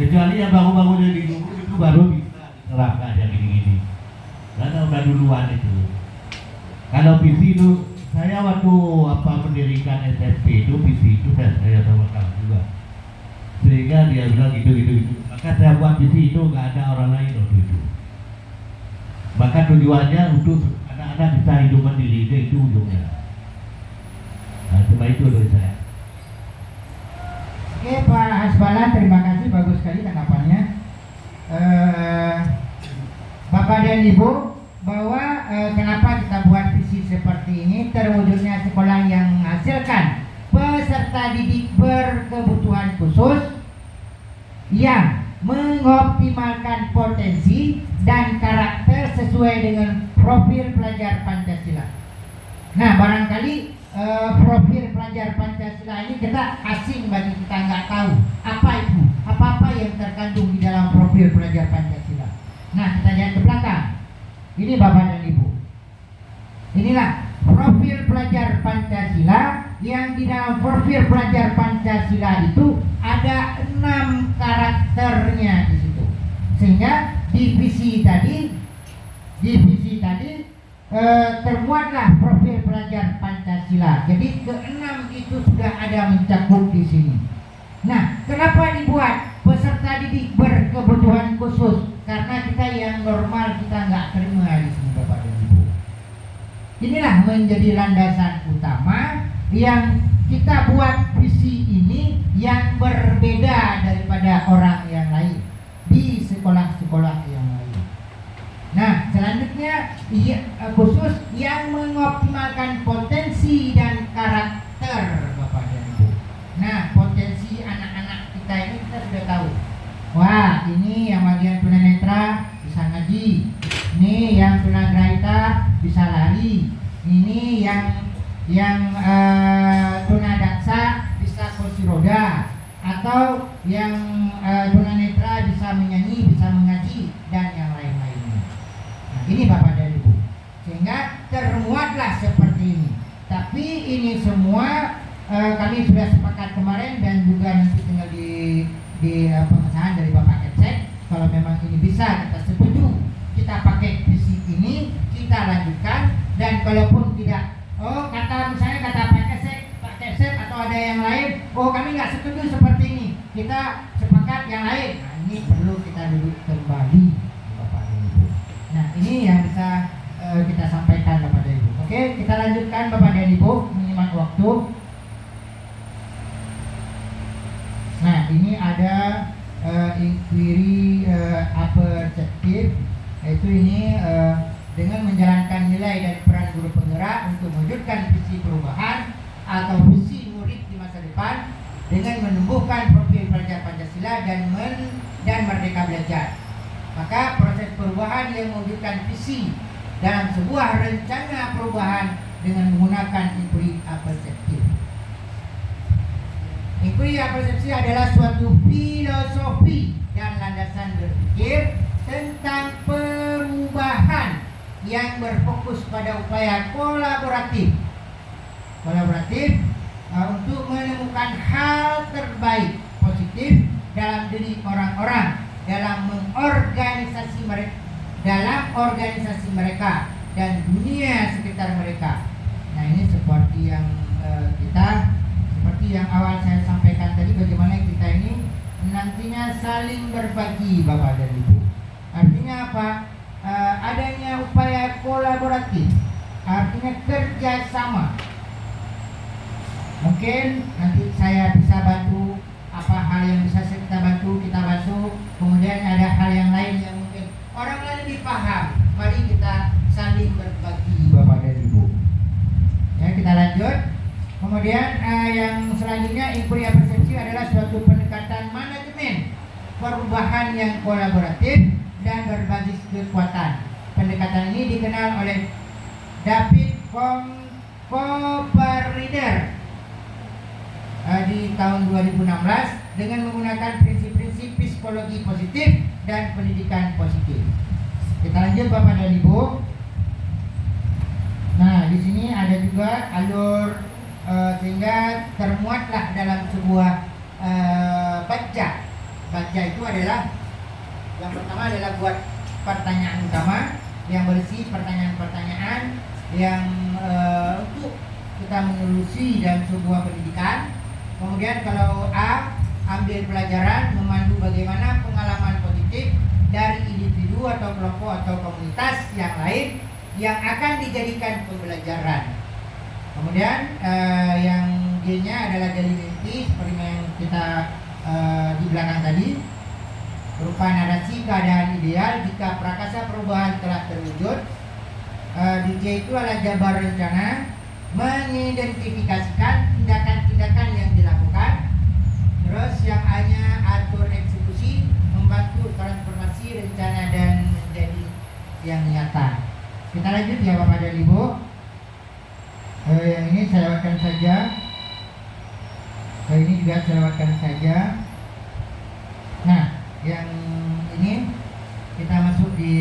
kecuali yang baru-baru dari dulu itu baru bisa diterapkan yang gini-gini karena udah duluan itu. Kalau visi itu saya waktu mendirikan SMP itu visi itu saya sama kamu juga. Sehingga dia bilang gitu. Maka saya buat visi itu nggak ada orang lain waktu itu. Maka tujuannya untuk anak-anak bisa hidup mandiri, itu ujungnya. Nah, cuma itu dari saya. Oke Pak Hasbala, terima kasih, bagus sekali tanggapannya. Bapak dan Ibu, bahwa kenapa kita buat visi seperti ini, terwujudnya sekolah yang menghasilkan peserta didik berkebutuhan khusus yang mengoptimalkan potensi dan karakter sesuai dengan profil pelajar Pancasila. Nah, barangkali profil pelajar Pancasila ini kita asing, bagi kita nggak tahu apa itu, apa-apa yang terkandung di dalam profil pelajar Pancasila. Nah, kita lihat ke belakang. Ini Bapak dan Ibu. Inilah profil pelajar Pancasila, yang di dalam profil pelajar Pancasila itu ada 6 karakternya di situ. Sehingga divisi tadi termuatlah profil pelajar Pancasila. Jadi ke-6 itu sudah ada mencakup di sini. Nah, kenapa dibuat peserta didik berkebutuhan khusus? Karena kita yang normal kita nggak terima di sini, Bapak dan Ibu. Inilah menjadi landasan utama yang kita buat visi ini yang berbeda daripada orang yang lain di sekolah-sekolah yang lain. Nah, selanjutnya khusus yang mengoptimalkan potensi dan karakter, Bapak dan Ibu. Nah, potensi anak-anak kita ini kita sudah tahu. Wah, ini yang bagian tunanetra bisa ngaji. Ini yang tunagrahita bisa lari. Ini yang tunadaksa bisa kursi roda, atau yang tunanetra bisa menyanyi, bisa mengaji, dan yang lain-lainnya. Nah, ini Bapak dan Ibu. Sehingga termuatlah seperti ini. Tapi ini semua kami sudah sepakat kemarin, dan juga nanti tinggal di pengesahan dari Bapak Kepsek. Kalau memang ini bisa kita setuju, kita pakai visi ini, kita lanjutkan. Dan kalaupun tidak, misalnya kata Pak Kepsek atau ada yang lain, kami nggak setuju seperti ini, kita sepakat yang lain. Nah, ini perlu kita duduk kembali, Bapak dan Ibu. Nah, ini yang bisa kita sampaikan, Bapak dan Ibu. Oke, kita lanjutkan, Bapak dan Ibu, minimal waktu. Nah, ini ada inquiry apresiatif, yaitu ini dengan menjalankan nilai dan peran guru penggerak untuk mewujudkan visi perubahan atau visi murid di masa depan dengan menumbuhkan profil pelajar Pancasila dan merdeka belajar. Maka proses perubahan yang mewujudkan visi dalam sebuah rencana perubahan dengan menggunakan inquiry apresiatif. Inquiry persepsi adalah suatu filosofi dan landasan berpikir tentang perubahan yang berfokus pada upaya kolaboratif untuk menemukan hal terbaik positif dalam diri orang-orang, dalam organisasi mereka dan dunia sekitar mereka. Nah, ini seperti yang awal saya sampaikan tadi, bagaimana kita ini nantinya saling berbagi, Bapak dan Ibu. Artinya apa? Adanya upaya kolaboratif, artinya kerjasama. Mungkin nanti saya bisa bantu, apa hal yang bisa kita bantu. Kemudian ada hal yang lain yang mungkin orang lain lebih paham. Mari kita saling berbagi, Bapak dan Ibu. Ya, kita lanjut. Kemudian yang selanjutnya, inquiry persepsi adalah suatu pendekatan manajemen perubahan yang kolaboratif dan berbasis kekuatan. Pendekatan ini dikenal oleh David Copperreader di tahun 2016 dengan menggunakan prinsip-prinsip psikologi positif dan pendidikan positif. Kita lanjut, Bapak dan Ibu. Nah, di sini ada juga alur sehingga termuatlah dalam sebuah baca. Baca itu adalah yang pertama adalah buat pertanyaan utama yang berisi pertanyaan-pertanyaan untuk kita mengelusi dan sebuah pendidikan. Kemudian kalau A, ambil pelajaran memandu bagaimana pengalaman positif dari individu atau kelompok atau komunitas yang lain yang akan dijadikan pembelajaran. Kemudian yang G-nya adalah daily mimpi seperti yang kita di belakang tadi, berupa narasi keadaan ideal jika prakasa perubahan telah terwujud. Di J itu adalah jabar rencana, mengidentifikasikan tindakan-tindakan yang dilakukan. Terus yang A-nya atur eksekusi, membantu transformasi rencana dan menjadi yang nyata. Kita lanjut ya Bapak dan Ibu. Yang ini saya lewatkan saja. Ini juga saya lewatkan saja. Nah, yang ini kita masuk di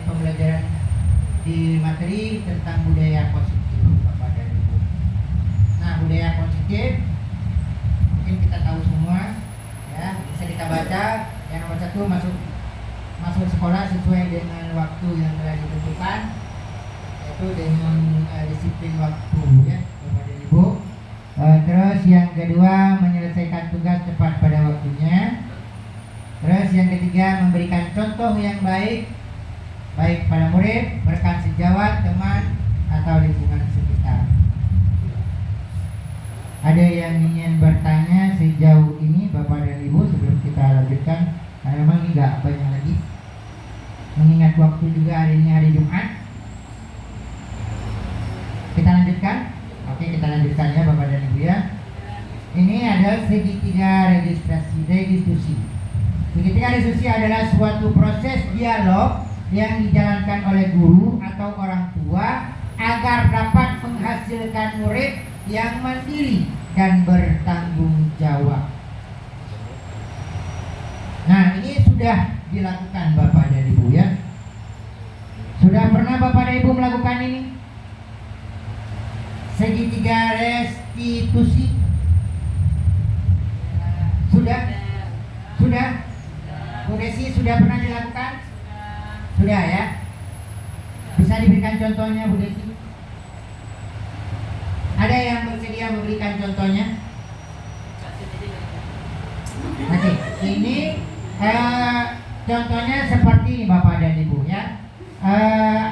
pembelajaran di materi tentang budaya positif Bapak dan Ibu. Nah, budaya positif mungkin kita tahu semua ya, bisa kita baca. Yang nomor 1, masuk sekolah sesuai dengan waktu yang telah ditentukan, yaitu dengan disiplin waktu ya Bapak dan Ibu. Terus yang kedua, menyelesaikan tugas tepat pada waktunya. Terus yang ketiga, memberikan contoh yang baik pada murid, rekan sejawat, teman, atau lingkungan sekitar. Ada yang ingin bertanya sejauh ini Bapak dan Ibu sebelum kita lanjutkan? Karena memang ini nggak banyak lagi. Mengingat waktu juga hari ini hari Jumat. Kita lanjutkan? Oke, kita lanjutkan ya Bapak dan Ibu ya. Ini adalah segitiga registrasi. Segitiga registrasi adalah suatu proses dialog yang dijalankan oleh guru atau orang tua agar dapat menghasilkan murid yang mandiri dan bertanggung jawab. Nah, ini sudah dilakukan Bapak dan Ibu ya. Sudah pernah Bapak dan Ibu melakukan ini? Segitiga restitusi. Sudah? Bu Desi sudah pernah dilakukan? Sudah ya. Bisa diberikan contohnya Bu Desi? Ada yang bersedia memberikan contohnya? Oke, ini contohnya seperti ini Bapak dan Ibu ya.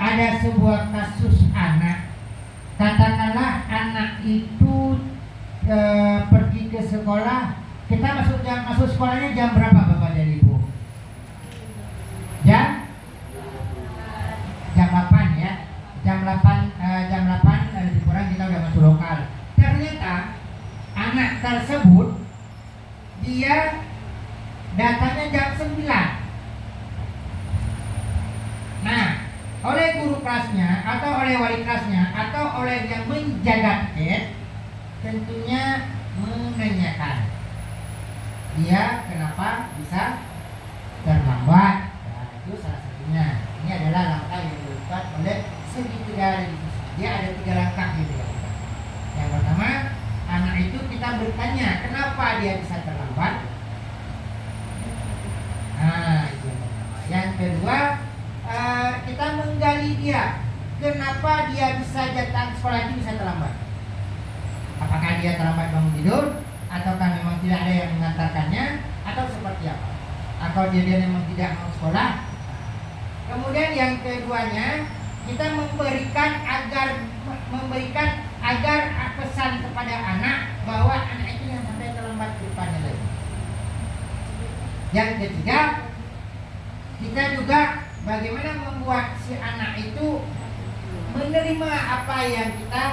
Ada sebuah kasus anak. Katakanlah anak itu pergi ke sekolah. Kita masuk sekolahnya jam berapa Bapak dan Ibu? Jam 8 ya. Jam 8 lebih kurang kita udah masuk lokal. Ternyata anak tersebut dia datangnya jam 9. Nah, oleh guru kelasnya atau oleh wali kelasnya atau oleh yang menjaga tiket tentunya menanyakan dia kenapa bisa terlambat. Nah, itu salah satunya. Ini adalah langkah yang dilakukan oleh segitiga registrasi. Dia ada 3 langkah yang dilakukan. Yang pertama, anak itu kita bertanya kenapa dia bisa terlambat. Nah, itu yang pertama. Yang kedua, kita menggali dia kenapa dia bisa datang sekolah itu bisa terlambat. Apakah dia terlambat bangun tidur, ataukah memang tidak ada yang mengantarkannya, atau seperti apa? Atau dia memang tidak mau sekolah. Kemudian yang keduanya, kita memberikan agar pesan kepada anak bahwa anak itu yang sampai terlambat ke depannya lagi. Yang ketiga, kita juga bagaimana membuat si anak itu menerima apa yang kita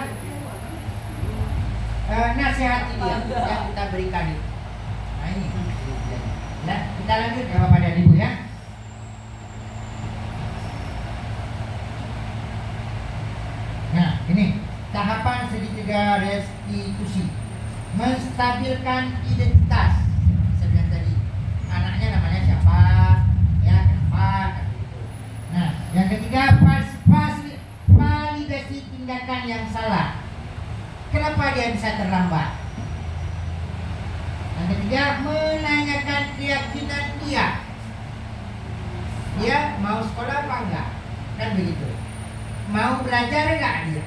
nasihati dia yang kita berikan itu. Nah ini. Nah, kita lanjut ya Bapak dan Ibu ya. Nah ini tahapan segitiga restitusi, menstabilkan identitas. Saya bilang tadi, anaknya namanya siapa, ya kenapa, kan gitu. Nah yang ketiga, validasi tindakan yang salah. Kenapa dia bisa terlambat? Yang ketiga, menanyakan keyakinan dia. Dia mau sekolah apa enggak? Kan begitu. Mau belajar enggak dia?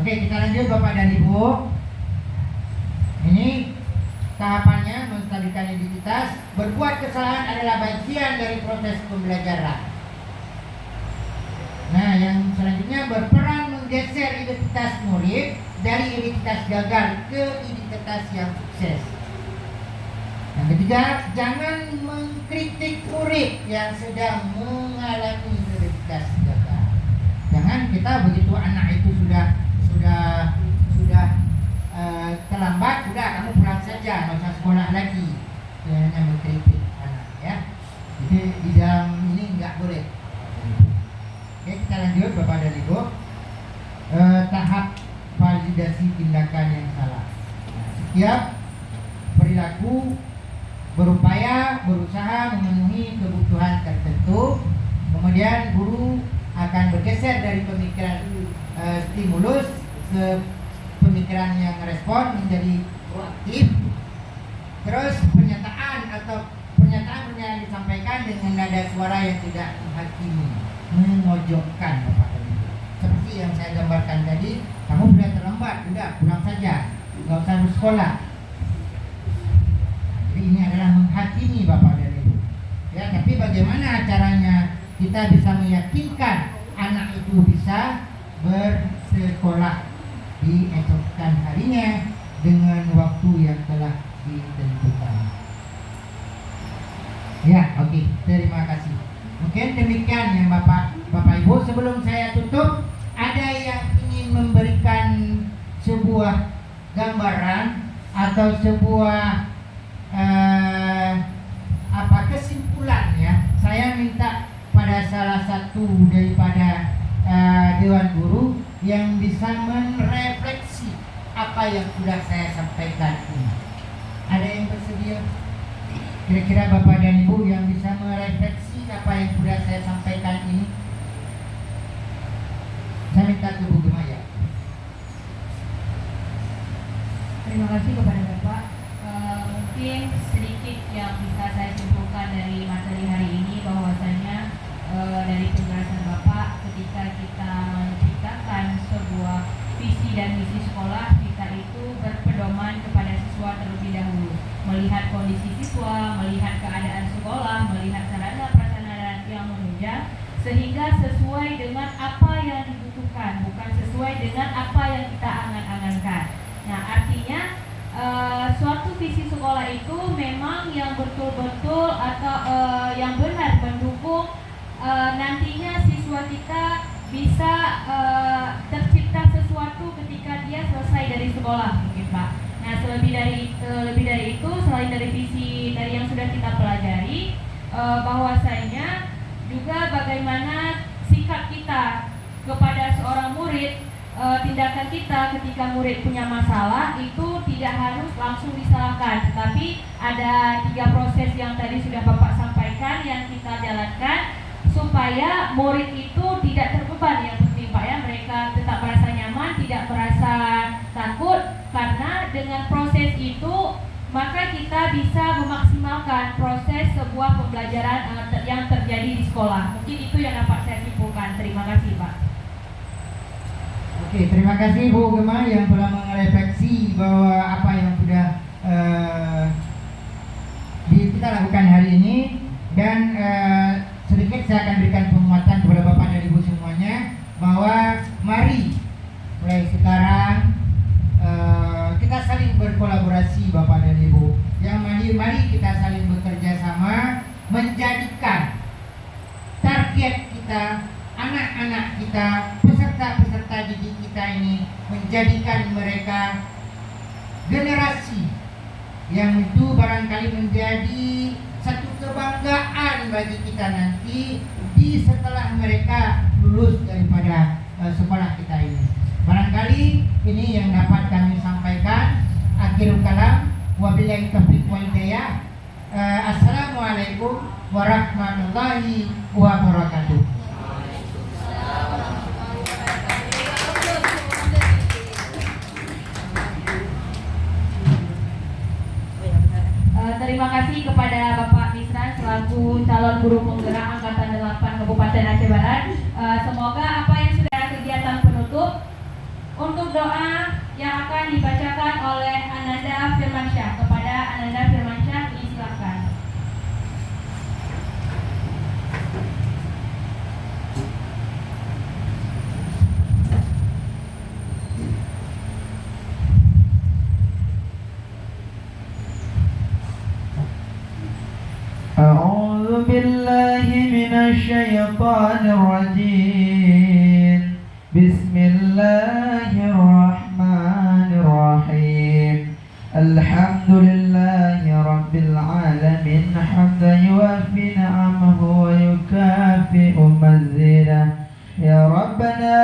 Oke, kita lanjut Bapak dan Ibu. Ini tahapannya menstabilkan identitas. Berbuat kesalahan adalah bagian dari proses pembelajaran. Nah, yang selanjutnya berperan menggeser identitas murid dari identitas gagal ke identitas yang sukses. Yang ketiga, jangan mengkritik murid yang sedang mengalami identitas gagal. Jangan kita begitu anak itu sudah terlambat, sudah kamu pulang saja, nggak usah sekolah lagi. Hanya mengkritik anak, ya. Jadi di dalam ini nggak boleh. Oke, kita lanjut Bapak dan Ibu. Tahap validasi tindakan yang salah. Nah, setiap perilaku berusaha memenuhi kebutuhan tertentu, kemudian guru akan bergeser dari pemikiran stimulus ke pemikiran yang respon menjadi proaktif. Terus pernyataan yang disampaikan dengan nada suara yang tidak menghakimi, memojokkan Bapak dan Ibu. Seperti yang saya gambarkan tadi, kamu sudah terlambat, sudah pulang saja, nggak usah bersekolah. Jadi ini adalah menghakimi Bapak dan Ibu. Ya, tapi bagaimana caranya kita bisa meyakinkan anak itu bisa bersekolah di esokan harinya dengan waktu yang telah ditentukan. Ya, oke, terima kasih. Mungkin demikian yang Bapak Ibu. Sebelum saya tutup, ada yang ingin memberikan sebuah gambaran atau sebuah kesimpulan, ya. Saya minta pada salah satu daripada Dewan Guru yang bisa merefleksi apa yang sudah saya sampaikan ini. Ada yang bersedia? Kira-kira Bapak dan Ibu yang bisa merefleksi apa yang sudah saya sampaikan ini? Saya minta ke Bu Gemaya. Terima kasih kepada Bapak. Mungkin sedikit yang bisa saya simpulkan dari materi hari ini, bahwasanya dari penjelasan Bapak, ketika kita menciptakan sebuah visi dan misi sekolah, kita itu berpedoman kepada siswa terlebih dahulu, melihat kondisi siswa, melihat keadaan sekolah, melihat sarana prasarana yang menunjang, sehingga sesuai dengan apa yang dibutuhkan, bukan sesuai dengan apa yang kita angan-angankan. Nah, artinya suatu visi sekolah itu memang yang betul-betul atau yang benar mendukung nantinya siswa kita bisa tercipta sesuatu ketika dia selesai dari sekolah, mungkin Pak. Nah, lebih dari itu, selain dari visi dari yang sudah kita pelajari, bahwasanya juga bagaimana sikap kita kepada seorang murid. Tindakan kita ketika murid punya masalah itu tidak harus langsung disalahkan, tapi ada 3 proses yang tadi sudah Bapak sampaikan yang kita jalankan supaya murid itu tidak terbeban. Yang penting Pak, ya, mereka tetap merasa nyaman, tidak merasa takut, karena dengan proses itu maka kita bisa memaksimalkan proses sebuah pembelajaran yang terjadi di sekolah. Mungkin itu yang dapat saya simpulkan. Terima kasih Pak. Oke, terima kasih Bu Gema yang telah merefleksi bahwa apa yang sudah kita lakukan hari ini, dan sedikit saya akan berikan penguatan kepada Bapak dan Ibu semuanya bahwa mari mulai sekarang kita saling berkolaborasi Bapak dan Ibu. Mari kita saling bekerja sama menjadikan target kita, anak-anak kita, peserta didik kita ini, menjadikan mereka generasi yang itu barangkali menjadi satu kebanggaan bagi kita nanti setelah mereka lulus daripada sekolah kita ini. Barangkali ini yang dapat kami sampaikan. Akhirul kalam, wabillahi taufiq wal hidayah. Assalamualaikum warahmatullahi wabarakatuh. Terima kasih kepada Bapak Misran selaku calon guru penggerak Angkatan 8 Kabupaten Aceh Barat. Semoga apa yang sudah kegiatan penutup, untuk doa من الشيطان الرجيم. بسم الله الرحمن الرحيم. الحمد لله رب العالمين حمدا يوافي نعمه ويكافئ مزيده. يا ربنا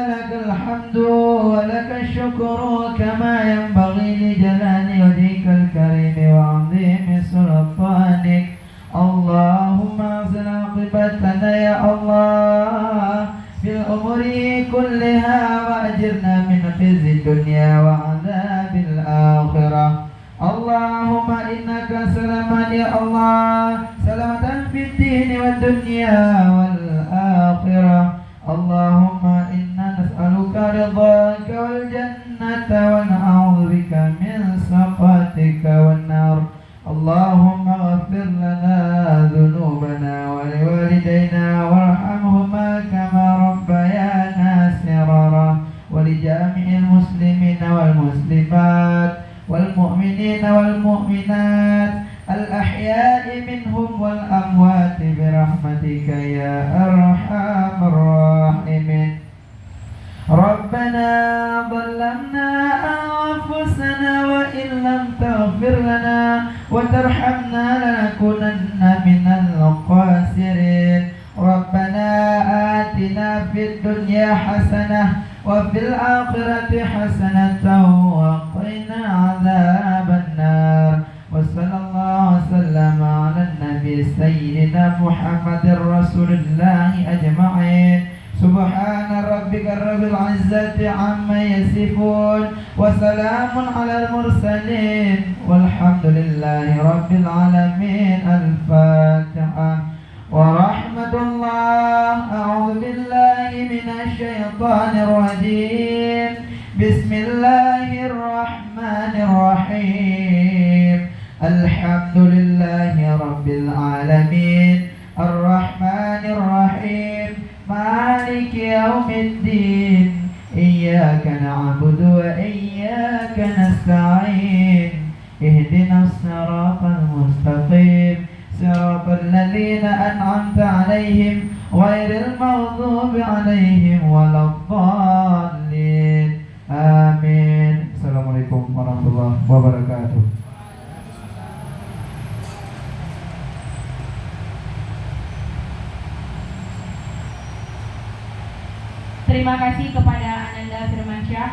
لك الحمد ولك الشكر كما ينبغي لجلال وجهك الكريم وعظيم سلطانك. اللهم احسن عاقبتنا يا الله في الأمور كلها وأجرنا من خزي الدنيا وعذاب الآخرة. اللهم إنك سلامة يا الله، سلامة في الدين والدنيا والآخرة. اللهم إنا نسألك رضاك والجنة ونعوذ بك من سخطك والنار. اللهم اغفر لنا ذنوبنا ولوالدينا وارحمهما كما ربيانا صغارا، ولجميع المسلمين والمسلمات والمؤمنين والمؤمنات الأحياء منهم والأموات برحمتك يا أرحم الراحمين. ربنا ظلمنا أنفسنا وإن لم تغفر لنا وترحمنا لنكونن من الخاسرين. ربنا آتنا في الدنيا حسنة وفي الآخرة حسنة وقنا عذاب النار. وصلى الله وسلم على النبي سيدنا محمد رسول الله أجمعين. سبحان ربك رب العزة عما يصفون وسلام على المرسلين والحمد لله رب العالمين. الفاتحة. ورحمة الله. أعوذ بالله من الشيطان الرجيم. بسم الله الرحمن الرحيم. الحمد لله رب العالمين الرحمن الرحيم مالك يوم الدين. إياك نعبد وإياك نستعين. اهدنا الصراط المستقيم صراط الذين أنعمت عليهم غير المغضوب عليهم ولا الضالين. آمين. Assalamualaikum warahmatullahi wabarakatuh. Terima kasih kepada Ananda Firmansyah.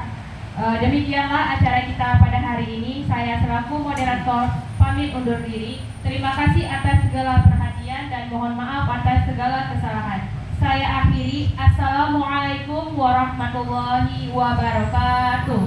Demikianlah acara kita pada hari ini. Saya selaku moderator pamit undur diri. Terima kasih atas segala perhatian dan mohon maaf atas segala kesalahan. Saya akhiri. Assalamualaikum warahmatullahi wabarakatuh.